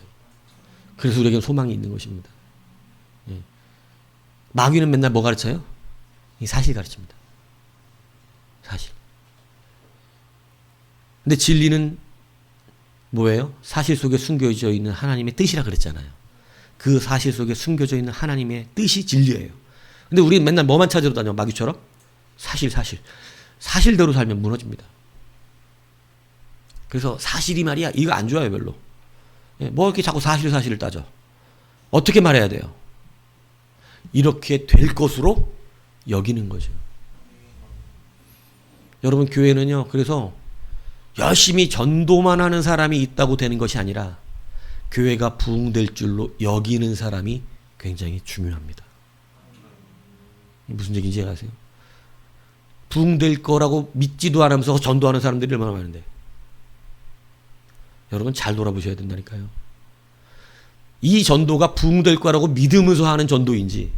그래서 우리에게 소망이 있는 것입니다. 마귀는 맨날 뭐 가르쳐요? 이 사실 가르칩니다. 사실. 근데 진리는 뭐예요? 사실 속에 숨겨져 있는 하나님의 뜻이라 그랬잖아요. 그 사실 속에 숨겨져 있는 하나님의 뜻이 진리예요. 근데 우리는 맨날 뭐만 찾으러 다녀? 마귀처럼? 사실. 사실대로 살면 무너집니다. 그래서 사실이 말이야 이거 안 좋아요 별로. 뭐 이렇게 자꾸 사실을 따져. 어떻게 말해야 돼요? 이렇게 될 것으로 여기는 거죠. 여러분 교회는요 그래서 열심히 전도만 하는 사람이 있다고 되는 것이 아니라 교회가 부흥될 줄로 여기는 사람이 굉장히 중요합니다. 무슨 얘기인지 아세요? 부흥될 거라고 믿지도 않으면서 전도하는 사람들이 얼마나 많은데 여러분 잘 돌아보셔야 된다니까요. 이 전도가 부흥될 거라고 믿으면서 하는 전도인지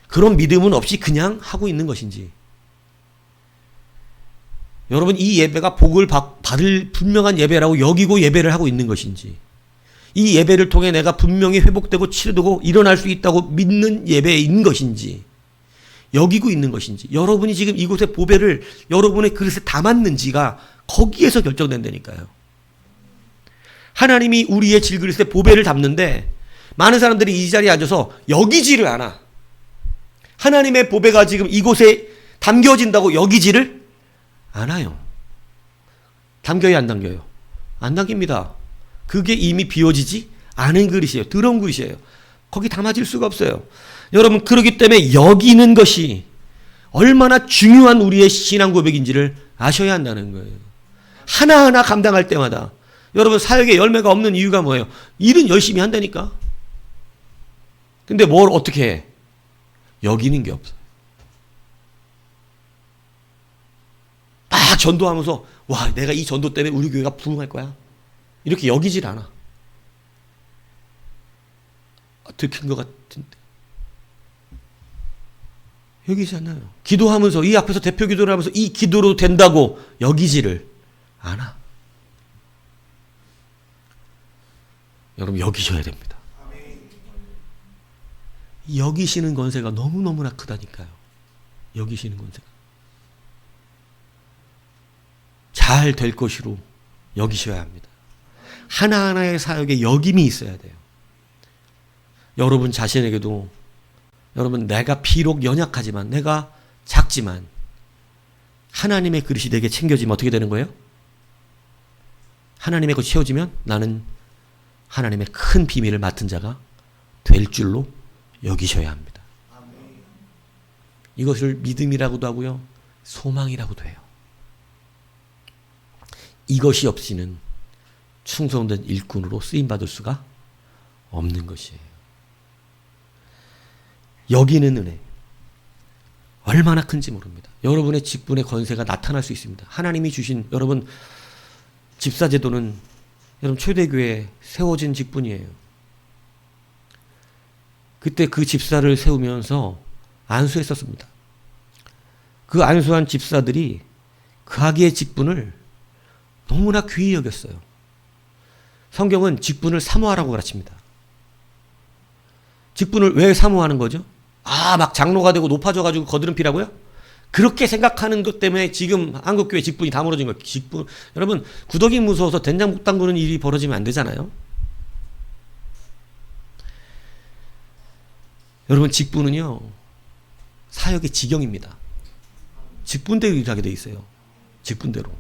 그런 믿음은 없이 그냥 하고 있는 것인지 여러분 이 예배가 복을 받을 분명한 예배라고 여기고 예배를 하고 있는 것인지 이 예배를 통해 내가 분명히 회복되고 치료되고 일어날 수 있다고 믿는 예배인 것인지 여기고 있는 것인지 여러분이 지금 이곳에 보배를 여러분의 그릇에 담았는지가 거기에서 결정된다니까요. 하나님이 우리의 질그릇에 보배를 담는데 많은 사람들이 이 자리에 앉아서 여기지를 않아. 하나님의 보배가 지금 이곳에 담겨진다고 여기지를 않아요. 담겨요, 안 담겨요? 안 담깁니다. 그게 이미 비워지지 않은 그릇이에요. 더러운 그릇이에요. 거기 담아질 수가 없어요. 여러분, 그렇기 때문에 여기는 것이 얼마나 중요한 우리의 신앙 고백인지를 아셔야 한다는 거예요. 하나하나 감당할 때마다 여러분, 사역에 열매가 없는 이유가 뭐예요? 일은 열심히 한다니까. 근데 뭘 어떻게 해? 여기는 게 없어요. 막 전도하면서 와, 내가 이 전도 때문에 우리 교회가 부흥할 거야. 이렇게 여기질 않아. 들킨 것 같은데. 여기지 않아요. 기도하면서 이 앞에서 대표 기도를 하면서 이 기도로 된다고 여기지를 않아. 여러분, 여기셔야 됩니다. 여기시는 권세가 너무너무나 크다니까요. 여기시는 권세가. 잘 될 것으로 여기셔야 합니다. 하나하나의 사역에 여김이 있어야 돼요. 여러분 자신에게도, 여러분, 내가 비록 연약하지만, 내가 작지만 하나님의 그릇이 내게 챙겨지면 어떻게 되는 거예요? 하나님의 것이 채워지면 나는 하나님의 큰 비밀을 맡은 자가 될 줄로 여기셔야 합니다. 이것을 믿음이라고도 하고요, 소망이라고도 해요. 이것이 없이는 충성된 일꾼으로 쓰임받을 수가 없는 것이에요. 여기는 은혜 얼마나 큰지 모릅니다. 여러분의 직분의 권세가 나타날 수 있습니다. 하나님이 주신, 여러분, 집사제도는 여러분 초대교회에 세워진 직분이에요. 그때 그 집사를 세우면서 안수했었습니다. 그 안수한 집사들이 그하기의 직분을 너무나 귀히 여겼어요. 성경은 직분을 사모하라고 가르칩니다. 직분을 왜 사모하는 거죠? 막 장로가 되고 높아져가지고 거드름 피라고요? 그렇게 생각하는 것 때문에 지금 한국교회 직분이 다 무너진 거예요. 직분. 여러분, 구더기 무서워서 된장 못 담그는 일이 벌어지면 안 되잖아요. 여러분, 직분은요, 사역의 지경입니다. 직분대로 일하게 돼 있어요. 직분대로.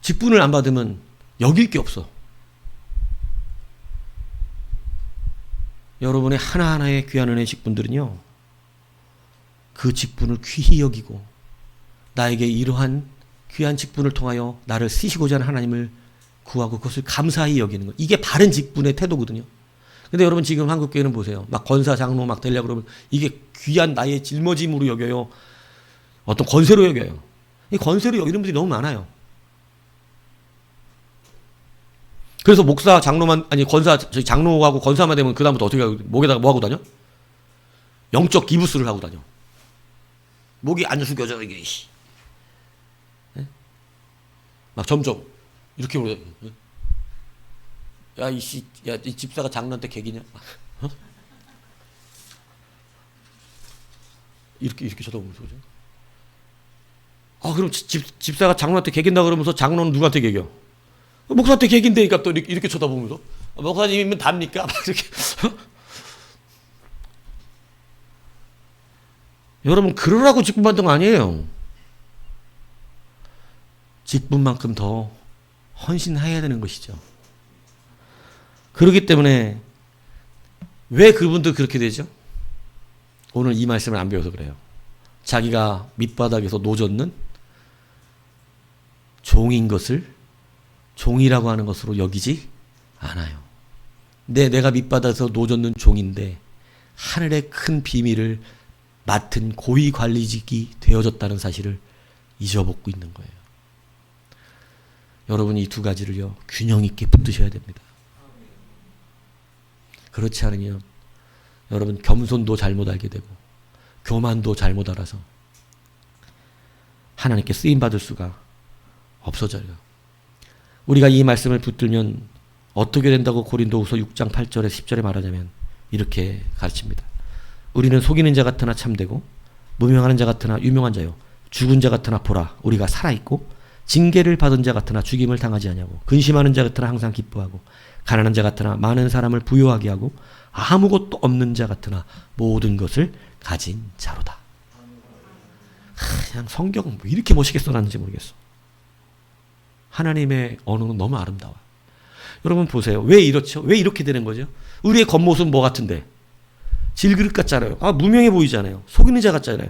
직분을 안 받으면 여길 게 없어. 여러분의 하나하나의 귀한 은혜의 직분들은요, 그 직분을 귀히 여기고 나에게 이러한 귀한 직분을 통하여 나를 쓰시고자 하는 하나님을 구하고 그것을 감사히 여기는 것. 이게 바른 직분의 태도거든요. 근데 여러분, 지금 한국교회는 보세요. 막 권사, 장로 막 되려고 그러면 이게 귀한 나의 짊어짐으로 여겨요. 어떤 권세로 여겨요. 이 권세로 여기는 분들이 너무 많아요. 그래서 목사, 장로만, 아니, 권사, 장로하고 권사만 되면 그다음부터 어떻게 하고, 목에다가 뭐 하고 다녀? 영적 기부스를 하고 다녀. 목이 안 숙여져, 이게. 네? 막 점점, 이렇게 보여. 야, 이 집사가 장로한테 객이냐? 어? 이렇게 쳐다보면서, 그죠? 그럼 집사가 장로한테 객인다 그러면서 장로는 누구한테 객이요? 목사한테 객인데니까 또 이렇게 쳐다보면서. 목사님이면 답니까? 막 이렇게. 여러분, 그러라고 직분 받은 거 아니에요. 직분만큼 더 헌신해야 되는 것이죠. 그렇기 때문에 왜 그분들 그렇게 되죠? 오늘 이 말씀을 안 배워서 그래요. 자기가 밑바닥에서 노젓는 종인 것을 종이라고 하는 것으로 여기지 않아요. 내가 밑바닥에서 노젓는 종인데 하늘의 큰 비밀을 맡은 고위 관리직이 되어졌다는 사실을 잊어먹고 있는 거예요. 여러분, 이 두 가지를요, 균형 있게 붙드셔야 됩니다. 그렇지 않으면 여러분, 겸손도 잘못 알게 되고 교만도 잘못 알아서 하나님께 쓰임받을 수가 없어져요. 우리가 이 말씀을 붙들면 어떻게 된다고 고린도후서 6장 8절에 10절에 말하자면 이렇게 가르칩니다. 우리는 속이는 자 같으나 참되고 무명하는 자 같으나 유명한 자요, 죽은 자 같으나 보라 우리가 살아있고 징계를 받은 자 같으나 죽임을 당하지 아니하고 근심하는 자 같으나 항상 기뻐하고 가난한 자 같으나 많은 사람을 부요하게 하고 아무것도 없는 자 같으나 모든 것을 가진 자로다. 그냥 성경 왜 이렇게 멋있게 써놨는지 모르겠어. 하나님의 언어는 너무 아름다워요. 여러분 보세요. 왜 이렇죠? 왜 이렇게 되는 거죠? 우리의 겉모습은 뭐 같은데? 질그릇 같잖아요. 무명해 보이잖아요. 속이는 자 같잖아요.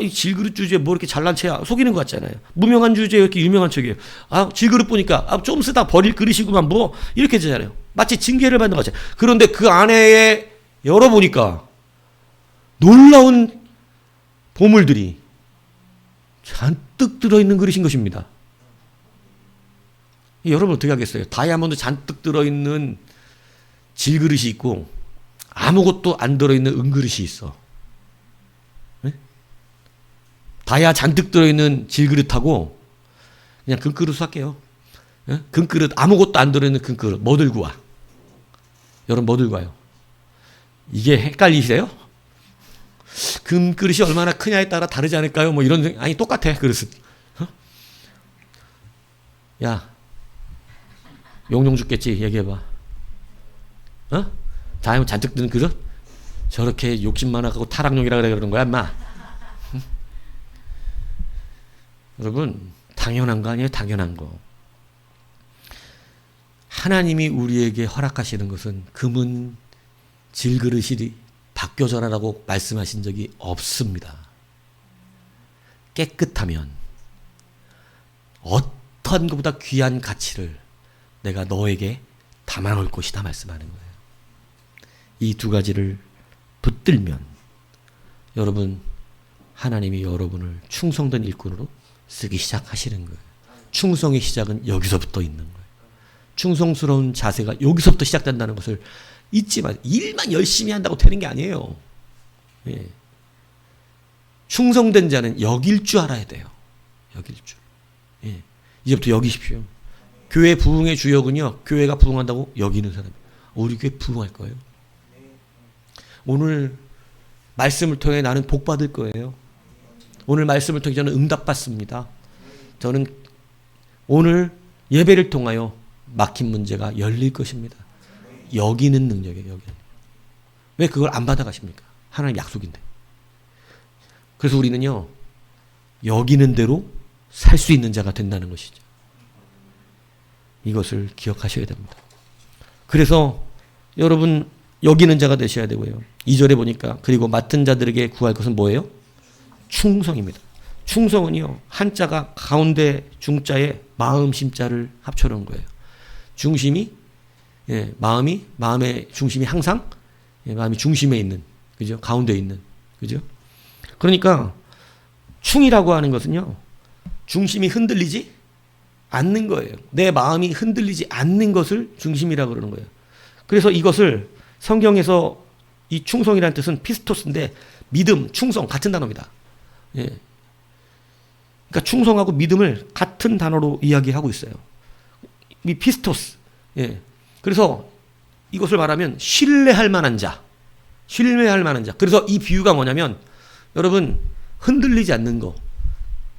이 질그릇 주제에 뭐 이렇게 잘난 체야. 속이는 것 같잖아요. 무명한 주제에 이렇게 유명한 척이에요. 질그릇 보니까 좀 쓰다 버릴 그릇이구만 뭐 이렇게 되잖아요. 마치 징계를 받는 것 같아요. 그런데 그 안에 열어보니까 놀라운 보물들이 잔뜩 들어있는 그릇인 것입니다. 여러분 어떻게 하겠어요? 다이아몬드 잔뜩 들어있는 질그릇이 있고 아무것도 안 들어있는 은그릇이 있어. 네? 다이아 잔뜩 들어있는 질그릇하고 그냥 금그릇 할게요. 네? 금그릇 아무것도 안 들어있는 금그릇 뭐 들고 와? 여러분 뭐 들고 와요? 이게 헷갈리세요? 금그릇이 얼마나 크냐에 따라 다르지 않을까요? 뭐 이런 아니 똑같아 그릇은. 야 용용 죽겠지 얘기해봐. 다이아몬드 잔뜩 드는 그릇? 저렇게 욕심 많아가고 타락용이라 그러는 거야 인마. 응? 여러분 당연한 거 아니에요? 당연한 거. 하나님이 우리에게 허락하시는 것은 금은 질그릇이 바뀌어져라라고 말씀하신 적이 없습니다. 깨끗하면 어떤 것보다 귀한 가치를 내가 너에게 담아놓을 것이다 말씀하는 거예요. 이 두 가지를 붙들면 여러분 하나님이 여러분을 충성된 일꾼으로 쓰기 시작하시는 거예요. 충성의 시작은 여기서부터 있는 거예요. 충성스러운 자세가 여기서부터 시작된다는 것을 잊지 마세요. 일만 열심히 한다고 되는 게 아니에요. 예. 충성된 자는 여길 줄 알아야 돼요. 여길 줄. 예. 이제부터 여기십시오. 교회 부흥의 주역은요. 교회가 부흥한다고 여기는 사람이에요. 우리 교회 부흥할 거예요. 오늘 말씀을 통해 나는 복 받을 거예요. 오늘 말씀을 통해 저는 응답받습니다. 저는 오늘 예배를 통하여 막힌 문제가 열릴 것입니다. 여기는 능력이에요. 여기. 왜 그걸 안 받아가십니까? 하나님 약속인데. 그래서 우리는요. 여기는 대로 살 수 있는 자가 된다는 것이죠. 이것을 기억하셔야 됩니다. 그래서 여러분 여기는 자가 되셔야 되고요. 2절에 보니까 그리고 맡은 자들에게 구할 것은 뭐예요? 충성입니다. 충성은요. 한자가 가운데 중자에 마음 심자를 합쳐놓은 거예요. 중심이 마음의 중심이 항상 마음이 중심에 있는 그죠? 가운데 있는 그죠? 그러니까 충이라고 하는 것은요. 중심이 흔들리지 않는 거예요. 내 마음이 흔들리지 않는 것을 중심이라고 그러는 거예요. 그래서 이것을 성경에서 이 충성이라는 뜻은 피스토스인데 믿음, 충성 같은 단어입니다. 예. 그러니까 충성하고 믿음을 같은 단어로 이야기하고 있어요. 이 피스토스. 예. 그래서 이것을 말하면 신뢰할 만한 자. 신뢰할 만한 자. 그래서 이 비유가 뭐냐면 여러분 흔들리지 않는 거.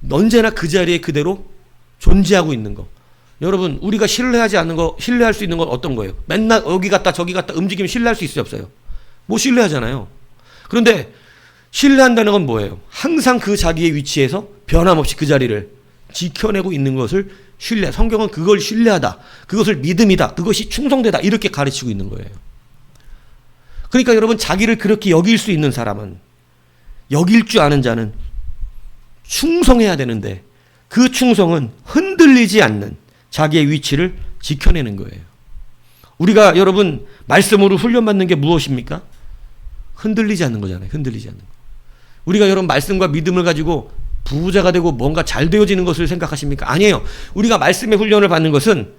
언제나 그 자리에 그대로 존재하고 있는 거. 여러분 우리가 신뢰하지 않는 거, 신뢰할 수 있는 건 어떤 거예요? 맨날 여기 갔다 저기 갔다 움직이면 신뢰할 수 있어요 없어요? 못 신뢰하잖아요. 그런데 신뢰한다는 건 뭐예요? 항상 그 자기의 위치에서 변함없이 그 자리를 지켜내고 있는 것을 신뢰. 성경은 그걸 신뢰하다. 그것을 믿음이다. 그것이 충성되다. 이렇게 가르치고 있는 거예요. 그러니까 여러분 자기를 그렇게 여길 수 있는 사람은 여길 줄 아는 자는 충성해야 되는데 그 충성은 흔들리지 않는 자기의 위치를 지켜내는 거예요. 우리가 여러분 말씀으로 훈련받는 게 무엇입니까? 흔들리지 않는 거잖아요. 흔들리지 않는 거. 우리가 여러분 말씀과 믿음을 가지고 부자가 되고 뭔가 잘 되어지는 것을 생각하십니까? 아니에요. 우리가 말씀의 훈련을 받는 것은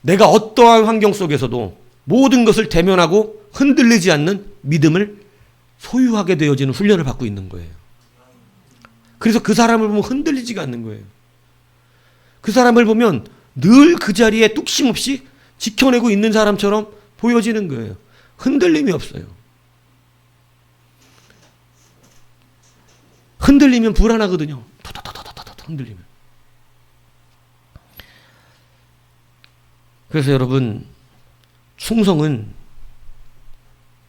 내가 어떠한 환경 속에서도 모든 것을 대면하고 흔들리지 않는 믿음을 소유하게 되어지는 훈련을 받고 있는 거예요. 그래서 그 사람을 보면 흔들리지가 않는 거예요. 그 사람을 보면 늘 그 자리에 뚝심 없이 지켜내고 있는 사람처럼 보여지는 거예요. 흔들림이 없어요. 흔들리면 불안하거든요. 흔들리면. 그래서 여러분 충성은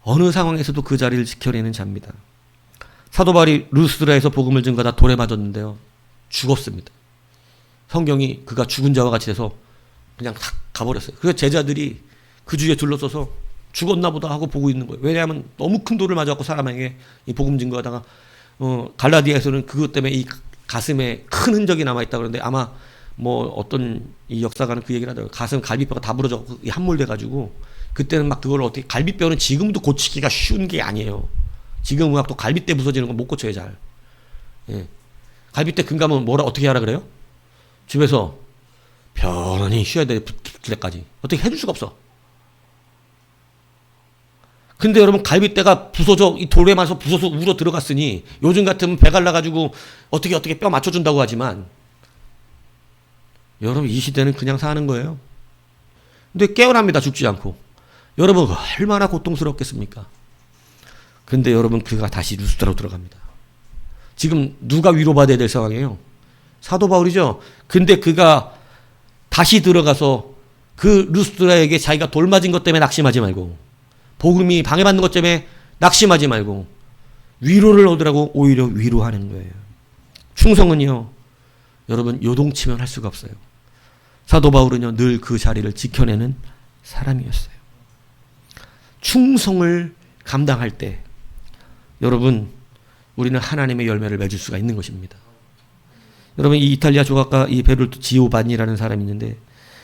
어느 상황에서도 그 자리를 지켜내는 자입니다. 사도 바울이 루스드라에서 복음을 증거하다 돌에 맞았는데요. 죽었습니다. 성경이 그가 죽은 자와 같이 돼서 그냥 탁 가버렸어요. 그래서 제자들이 그 주위에 둘러서서 죽었나 보다 하고 보고 있는 거예요. 왜냐하면 너무 큰 돌을 맞았고 사람에게 이 복음 증거하다가 갈라디아에서는 그것 때문에 이 가슴에 큰 흔적이 남아있다 그러는데 아마 뭐 어떤 이 역사가는 그 얘기를 하더라고요. 가슴 갈비뼈가 다 부러져서 함몰돼가지고 그때는 막 그걸 어떻게 갈비뼈는 지금도 고치기가 쉬운 게 아니에요. 지금 의학도 갈비뼈 부서지는 건 못 고쳐요 잘. 예. 갈비뼈 금감은 뭐라 어떻게 하라 그래요? 집에서 편히 쉬어야 돼 붙을 때까지. 어떻게 해줄 수가 없어. 근데 여러분 갈비뼈가 부서져 이 돌에 맞아서 부서서 울어 들어갔으니 요즘 같으면 배 갈라가지고 어떻게 뼈 맞춰준다고 하지만 여러분 이 시대는 그냥 사는 거예요. 근데 깨어납니다. 죽지 않고. 여러분 얼마나 고통스럽겠습니까? 근데 여러분 그가 다시 루스드라로 들어갑니다. 지금 누가 위로받아야 될 상황이에요? 사도 바울이죠. 근데 그가 다시 들어가서 그 루스드라에게 자기가 돌 맞은 것 때문에 낙심하지 말고 복음이 방해받는 것 때문에 낙심하지 말고 위로를 얻으라고 오히려 위로하는 거예요. 충성은요. 여러분 요동치면 할 수가 없어요. 사도 바울은요. 늘 그 자리를 지켜내는 사람이었어요. 충성을 감당할 때 여러분 우리는 하나님의 열매를 맺을 수가 있는 것입니다. 여러분 이 이탈리아 조각가 이 베를토 지오반니라는 사람이 있는데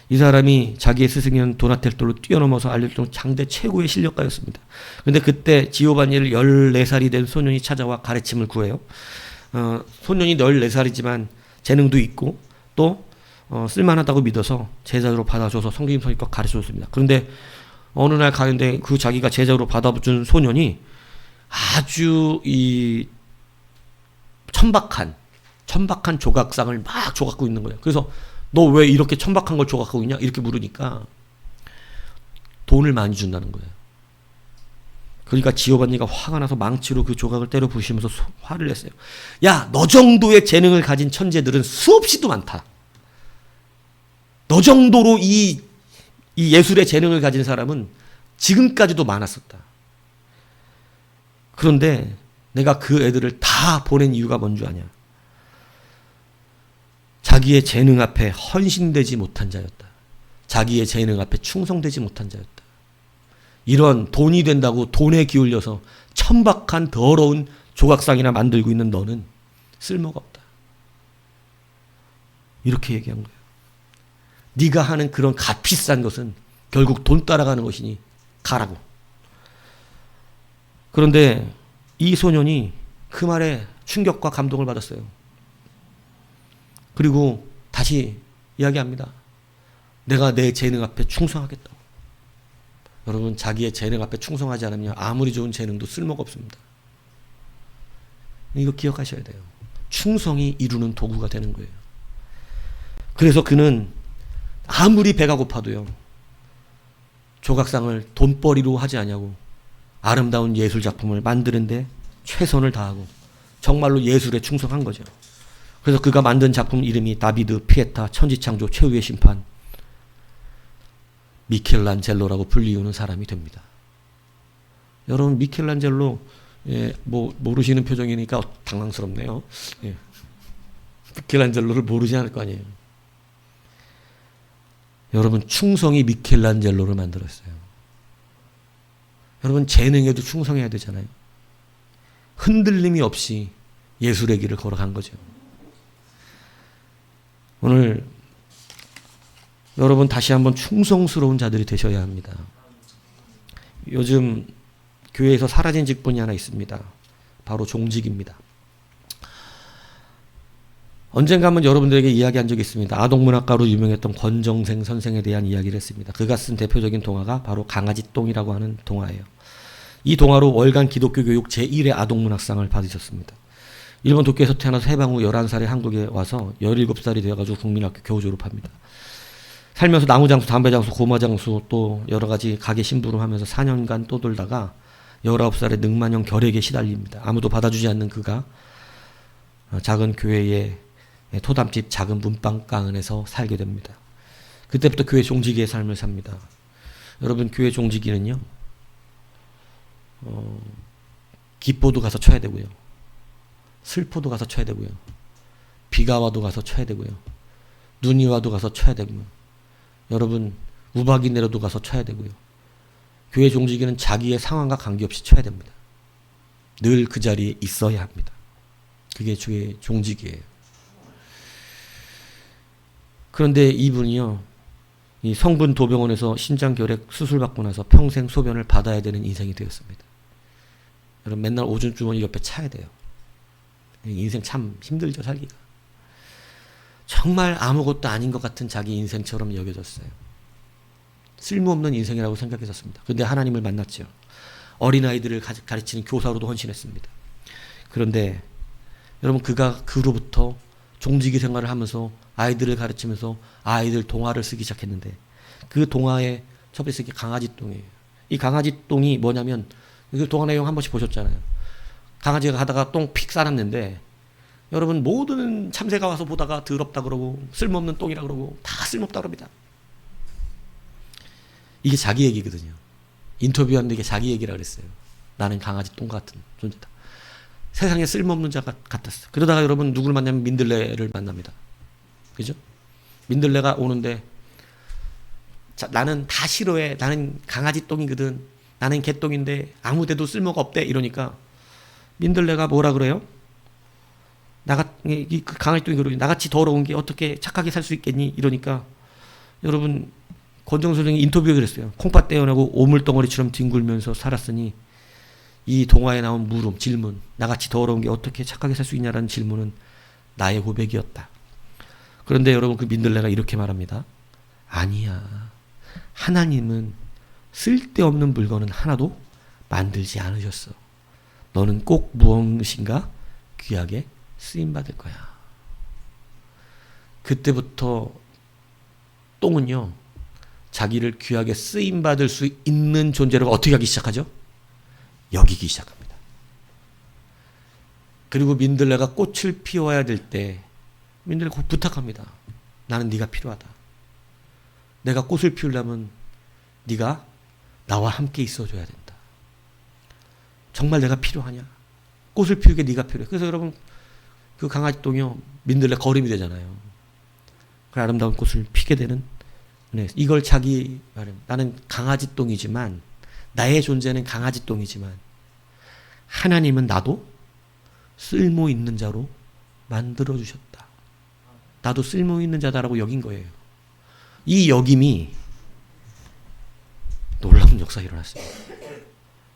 이 사람이 자기의 스승인 도나텔로를 뛰어넘어서 알려졌던 장대 최고의 실력가였습니다. 그런데 그때 지오반니를 14살이 된 소년이 찾아와 가르침을 구해요. 소년이 14살이지만 재능도 있고 또 쓸만하다고 믿어서 제자로 받아줘서 성경 성의껏 가르쳐줬습니다. 그런데 어느 날 가는데 그 자기가 제자로 받아준 소년이 아주 이 천박한 조각상을 막 조각하고 있는 거예요. 그래서 너 왜 이렇게 천박한 걸 조각하고 있냐? 이렇게 물으니까 돈을 많이 준다는 거예요. 그러니까 지오반니가 화가 나서 망치로 그 조각을 때려 부시면서 화를 냈어요. 야, 너 정도의 재능을 가진 천재들은 수없이도 많다. 너 정도로 이 예술의 재능을 가진 사람은 지금까지도 많았었다. 그런데 내가 그 애들을 다 보낸 이유가 뭔 줄 아냐? 자기의 재능 앞에 헌신되지 못한 자였다. 자기의 재능 앞에 충성되지 못한 자였다. 이런 돈이 된다고 돈에 기울여서 천박한 더러운 조각상이나 만들고 있는 너는 쓸모가 없다. 이렇게 얘기한 거예요. 네가 하는 그런 값비싼 것은 결국 돈 따라가는 것이니 가라고. 그런데 이 소년이 그 말에 충격과 감동을 받았어요. 그리고 다시 이야기합니다. 내가 내 재능 앞에 충성하겠다고. 여러분 자기의 재능 앞에 충성하지 않으면 아무리 좋은 재능도 쓸모가 없습니다. 이거 기억하셔야 돼요. 충성이 이루는 도구가 되는 거예요. 그래서 그는 아무리 배가 고파도요. 조각상을 돈벌이로 하지 않냐고 아름다운 예술 작품을 만드는데 최선을 다하고 정말로 예술에 충성한 거죠. 그래서 그가 만든 작품 이름이 다비드 피에타 천지창조 최후의 심판 미켈란젤로라고 불리우는 사람이 됩니다. 여러분 미켈란젤로 뭐 모르시는 표정이니까 당황스럽네요. 미켈란젤로를 모르지 않을 거 아니에요. 여러분 충성이 미켈란젤로를 만들었어요. 여러분 재능에도 충성해야 되잖아요. 흔들림이 없이 예술의 길을 걸어간 거죠. 오늘 여러분 다시 한번 충성스러운 자들이 되셔야 합니다. 요즘 교회에서 사라진 직분이 하나 있습니다. 바로 종직입니다. 언젠가 한번 여러분들에게 이야기한 적이 있습니다. 아동문학가로 유명했던 권정생 선생에 대한 이야기를 했습니다. 그가 쓴 대표적인 동화가 바로 강아지똥이라고 하는 동화예요. 이 동화로 월간 기독교 교육 제1회 아동문학상을 받으셨습니다. 일본 도쿄에서 태어나서 해방 후 11살에 한국에 와서 17살이 되어가지고 국민학교 겨우 졸업합니다. 살면서 나무장수, 담배장수, 고마장수 또 여러 가지 가게 심부름하면서 4년간 떠돌다가 19살에 늑만형 결핵에 시달립니다. 아무도 받아주지 않는 그가 작은 교회의 토담집 작은 문방가 안에서 살게 됩니다. 그때부터 교회 종지기의 삶을 삽니다. 여러분 교회 종지기는요. 깃보도 가서 쳐야 되고요. 슬퍼도 가서 쳐야 되고요. 비가 와도 가서 쳐야 되고요. 눈이 와도 가서 쳐야 되고요. 여러분 우박이 내려도 가서 쳐야 되고요. 교회 종직에는 자기의 상황과 관계없이 쳐야 됩니다. 늘 그 자리에 있어야 합니다. 그게 주의 종직이에요. 그런데 이분이요, 이 성분 도병원에서 신장결핵 수술받고 나서 평생 소변을 받아야 되는 인생이 되었습니다. 여러분 맨날 오줌 주머니 옆에 차야 돼요. 인생 참 힘들죠, 살기가. 정말 아무것도 아닌 것 같은 자기 인생처럼 여겨졌어요. 쓸모없는 인생이라고 생각했었습니다. 그런데 하나님을 만났죠. 어린아이들을 가르치는 교사로도 헌신했습니다. 그런데 여러분 그가 그로부터 종직이 생활을 하면서 아이들을 가르치면서 아이들 동화를 쓰기 시작했는데 그 동화의 첫 번째 게 강아지똥이에요. 이 강아지똥이 뭐냐면 그 동화 내용 한 번씩 보셨잖아요. 강아지가 가다가 똥 픽 싸놨는데 여러분 모든 참새가 와서 보다가 더럽다 그러고 쓸모없는 똥이라 그러고 다 쓸모없다 그럽니다. 이게 자기 얘기거든요. 인터뷰하는데 이게 자기 얘기라 그랬어요. 나는 강아지 똥 같은 존재다. 세상에 쓸모없는 자 같았어. 그러다가 여러분 누구를 만나면 민들레를 만납니다. 그죠? 민들레가 오는데 나는 다 싫어해. 나는 강아지 똥이거든. 나는 개똥인데 아무 데도 쓸모가 없대. 이러니까 민들레가 뭐라 그래요? 그 강아지 똥이 그러니 나같이 더러운 게 어떻게 착하게 살 수 있겠니? 이러니까 여러분 권정 선생이 인터뷰에 그랬어요. 콩팥 떼어내고 오물덩어리처럼 뒹굴면서 살았으니 이 동화에 나온 물음, 질문, 나같이 더러운 게 어떻게 착하게 살 수 있냐라는 질문은 나의 고백이었다. 그런데 여러분 그 민들레가 이렇게 말합니다. 아니야. 하나님은 쓸데없는 물건은 하나도 만들지 않으셨어. 너는 꼭 무엇인가 귀하게 쓰임받을 거야. 그때부터 똥은요, 자기를 귀하게 쓰임받을 수 있는 존재로 어떻게 하기 시작하죠? 여기기 시작합니다. 그리고 민들레가 꽃을 피워야 될 때 민들레가 꼭 부탁합니다. 나는 네가 필요하다. 내가 꽃을 피우려면 네가 나와 함께 있어줘야 된다. 정말 내가 필요하냐? 꽃을 피우게 네가 필요해. 그래서 여러분 그 강아지 똥이요 민들레 거름이 되잖아요. 그 아름다운 꽃을 피게 되는, 네, 이걸 자기 말은 나는 강아지 똥이지만 나의 존재는 강아지 똥이지만 하나님은 나도 쓸모 있는 자로 만들어 주셨다. 나도 쓸모 있는 자다라고 여긴 거예요. 이 여김이 놀라운 역사가 일어났어요.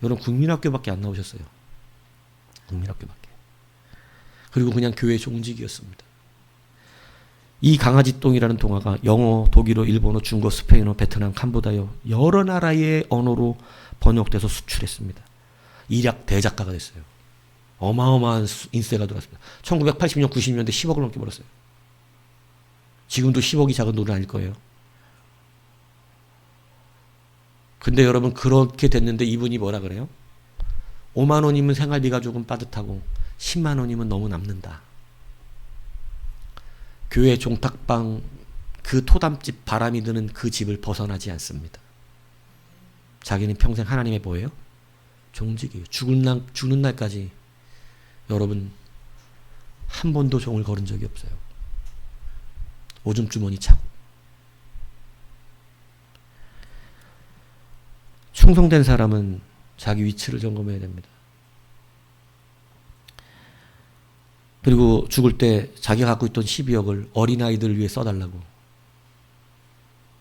여러분 국민학교밖에 안 나오셨어요. 국민학교밖에. 그리고 그냥 교회 종직이었습니다. 이 강아지 똥이라는 동화가 영어, 독일어, 일본어, 중국어, 스페인어, 베트남, 캄보디아 여러 나라의 언어로 번역돼서 수출했습니다. 일약 대작가가 됐어요. 어마어마한 인세가 들어왔습니다. 1980년, 90년대 10억을 넘게 벌었어요. 지금도 10억이 작은 돈은 아닐 거예요. 근데 여러분 그렇게 됐는데 이분이 뭐라 그래요? 5만 원이면 생활비가 조금 빠듯하고 10만 원이면 너무 남는다. 교회 종탁방 그 토담집 바람이 드는 그 집을 벗어나지 않습니다. 자기는 평생 하나님의 뭐예요? 종직이에요. 죽는 날까지 여러분 한 번도 종을 걸은 적이 없어요. 오줌 주머니 차고. 충성된 사람은 자기 위치를 점검해야 됩니다. 그리고 죽을 때 자기가 갖고 있던 12억을 어린아이들을 위해 써달라고.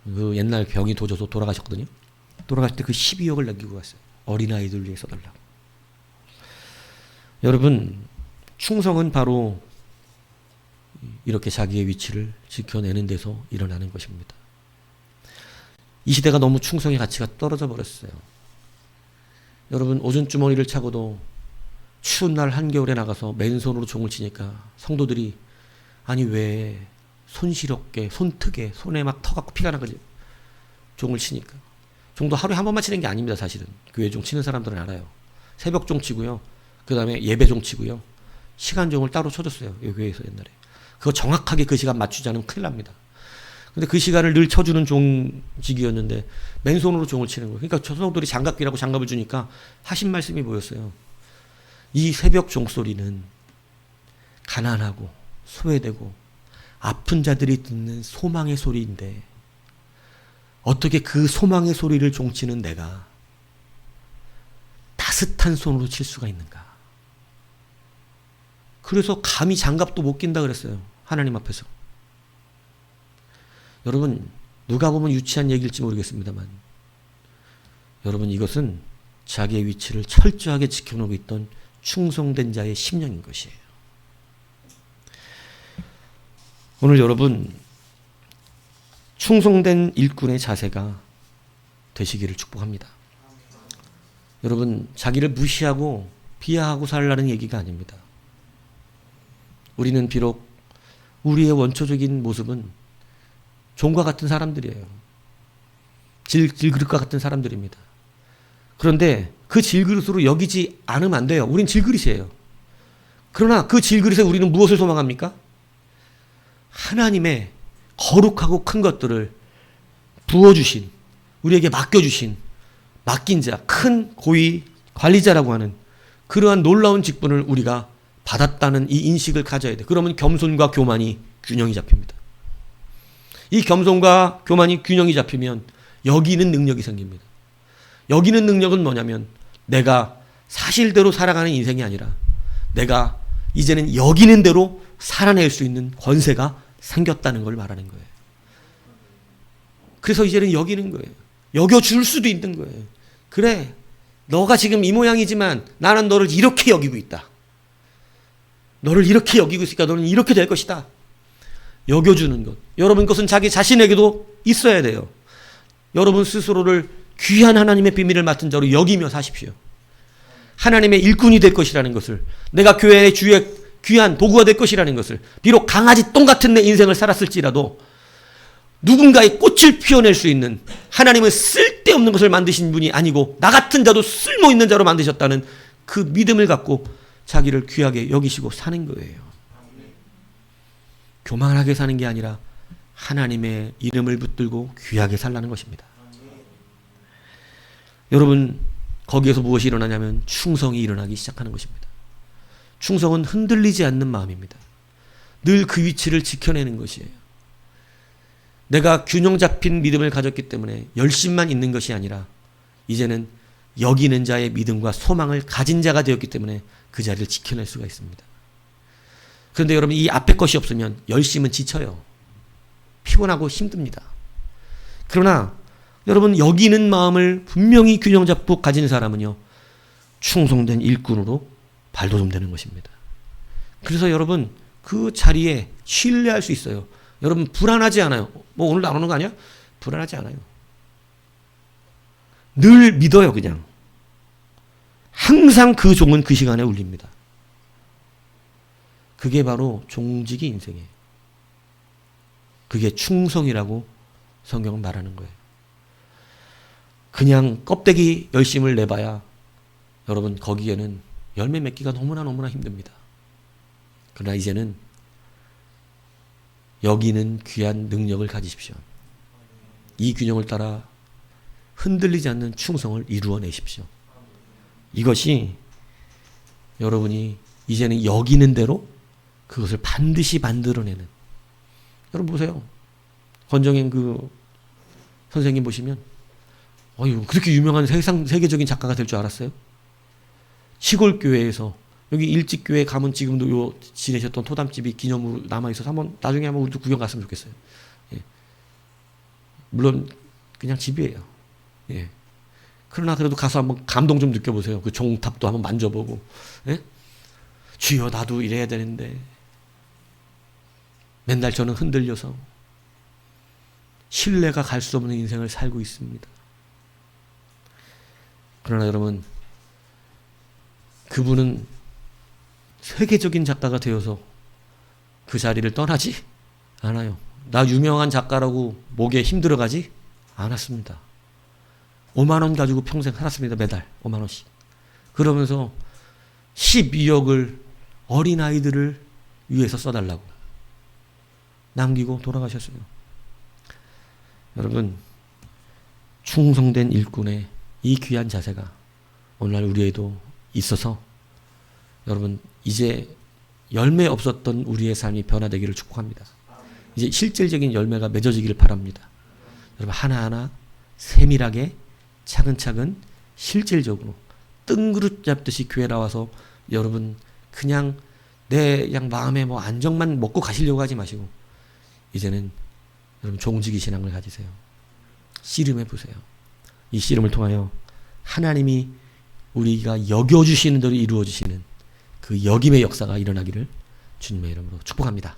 그 옛날 병이 도져서 돌아가셨거든요. 돌아가실 때 그 12억을 남기고 갔어요. 어린아이들을 위해 써달라고. 여러분 충성은 바로 이렇게 자기의 위치를 지켜내는 데서 일어나는 것입니다. 이 시대가 너무 충성의 가치가 떨어져 버렸어요. 여러분 오줌 주머니를 차고도 추운 날 한겨울에 나가서 맨손으로 종을 치니까 성도들이 아니 왜 손시렵게 손특에 손에 막 터갖고 피가 나가지 종을 치니까. 종도 하루에 한 번만 치는 게 아닙니다. 사실은 교회 종 치는 사람들은 알아요. 새벽 종 치고요, 그 다음에 예배 종 치고요, 시간 종을 따로 쳐줬어요. 이 교회에서 옛날에. 그거 정확하게 그 시간 맞추지 않으면 큰일 납니다. 근데 그 시간을 늘 쳐주는 종직이었는데 맨손으로 종을 치는 거예요. 그러니까 성도들이 장갑기라고 장갑을 주니까 하신 말씀이 뭐였어요? 이 새벽 종소리는 가난하고 소외되고 아픈 자들이 듣는 소망의 소리인데 어떻게 그 소망의 소리를 종치는 내가 따뜻한 손으로 칠 수가 있는가? 그래서 감히 장갑도 못 낀다 그랬어요. 하나님 앞에서. 여러분, 누가 보면 유치한 얘기일지 모르겠습니다만 여러분, 이것은 자기의 위치를 철저하게 지켜놓고 있던 충성된 자의 심령인 것이에요. 오늘 여러분, 충성된 일꾼의 자세가 되시기를 축복합니다. 여러분, 자기를 무시하고 비하하고 살라는 얘기가 아닙니다. 우리는 비록 우리의 원초적인 모습은 종과 같은 사람들이에요. 질그릇과 같은 사람들입니다. 그런데 그 질그릇으로 여기지 않으면 안 돼요. 우린 질그릇이에요. 그러나 그 질그릇에 우리는 무엇을 소망합니까? 하나님의 거룩하고 큰 것들을 부어주신, 우리에게 맡겨주신, 맡긴 자, 큰 고위 관리자라고 하는 그러한 놀라운 직분을 우리가 받았다는 이 인식을 가져야 돼. 그러면 겸손과 교만이 균형이 잡힙니다. 이 겸손과 교만이 균형이 잡히면 여기는 능력이 생깁니다. 여기는 능력은 뭐냐면 내가 사실대로 살아가는 인생이 아니라 내가 이제는 여기는 대로 살아낼 수 있는 권세가 생겼다는 걸 말하는 거예요. 그래서 이제는 여기는 거예요. 여겨줄 수도 있는 거예요. 그래, 너가 지금 이 모양이지만 나는 너를 이렇게 여기고 있다. 너를 이렇게 여기고 있으니까 너는 이렇게 될 것이다. 여겨주는 것. 여러분, 그것은 자기 자신에게도 있어야 돼요. 여러분 스스로를 귀한 하나님의 비밀을 맡은 자로 여기며 사십시오. 하나님의 일꾼이 될 것이라는 것을, 내가 교회의 주의 귀한 도구가 될 것이라는 것을, 비록 강아지 똥 같은 내 인생을 살았을지라도 누군가의 꽃을 피워낼 수 있는, 하나님은 쓸데없는 것을 만드신 분이 아니고 나 같은 자도 쓸모있는 자로 만드셨다는 그 믿음을 갖고 자기를 귀하게 여기시고 사는 거예요. 교만하게 사는 게 아니라 하나님의 이름을 붙들고 귀하게 살라는 것입니다. 여러분, 거기에서 무엇이 일어나냐면 충성이 일어나기 시작하는 것입니다. 충성은 흔들리지 않는 마음입니다. 늘 그 위치를 지켜내는 것이에요. 내가 균형 잡힌 믿음을 가졌기 때문에 열심만 있는 것이 아니라 이제는 여기는 자의 믿음과 소망을 가진 자가 되었기 때문에 그 자리를 지켜낼 수가 있습니다. 그런데 여러분, 이 앞에 것이 없으면 열심은 지쳐요. 피곤하고 힘듭니다. 그러나 여러분, 여기는 마음을 분명히 균형 잡고 가진 사람은요, 충성된 일꾼으로 발돋움되는 것입니다. 그래서 여러분, 그 자리에 신뢰할 수 있어요. 여러분, 불안하지 않아요. 뭐 오늘 나오는 거 아니야? 불안하지 않아요. 늘 믿어요. 그냥 항상 그 종은 그 시간에 울립니다. 그게 바로 종직이 인생이에요. 그게 충성이라고 성경은 말하는 거예요. 그냥 껍데기 열심을 내봐야 여러분, 거기에는 열매 맺기가 너무나 힘듭니다. 그러나 이제는 여기는 귀한 능력을 가지십시오. 이 균형을 따라 흔들리지 않는 충성을 이루어내십시오. 이것이 여러분이 이제는 여기는 대로 그것을 반드시 만들어내는, 여러분 보세요. 권정현 그 선생님 보시면 그렇게 유명한 세계적인 작가가 될 줄 알았어요? 시골 교회에서, 여기 일찍교회 가면 지금도 요 지내셨던 토담집이 기념으로 남아있어서 나중에 한번 우리도 구경 갔으면 좋겠어요. 예. 물론 그냥 집이에요. 예. 그러나 그래도 가서 한번 감동 좀 느껴보세요. 그 종탑도 한번 만져보고, 예? 주여, 나도 이래야 되는데 맨날 저는 흔들려서 신뢰가 갈 수 없는 인생을 살고 있습니다. 그러나 여러분, 그분은 세계적인 작가가 되어서 그 자리를 떠나지 않아요. 나 유명한 작가라고 목에 힘들어가지 않았습니다. 5만 원 가지고 평생 살았습니다. 매달 5만 원씩. 그러면서 12억을 어린아이들을 위해서 써달라고 남기고 돌아가셨어요. 여러분, 충성된 일꾼의 이 귀한 자세가 오늘날 우리에도 있어서 여러분, 이제 열매 없었던 우리의 삶이 변화되기를 축복합니다. 이제 실질적인 열매가 맺어지기를 바랍니다. 여러분 하나하나 세밀하게 차근차근 실질적으로 뜬그릇 잡듯이 교회 나와서 여러분 그냥 내 그냥 마음에 뭐 안정만 먹고 가시려고 하지 마시고 이제는 여러분 종지기 신앙을 가지세요. 씨름해 보세요. 이 씨름을 통하여 하나님이 우리가 여겨주시는 대로 이루어주시는 그 역임의 역사가 일어나기를 주님의 이름으로 축복합니다.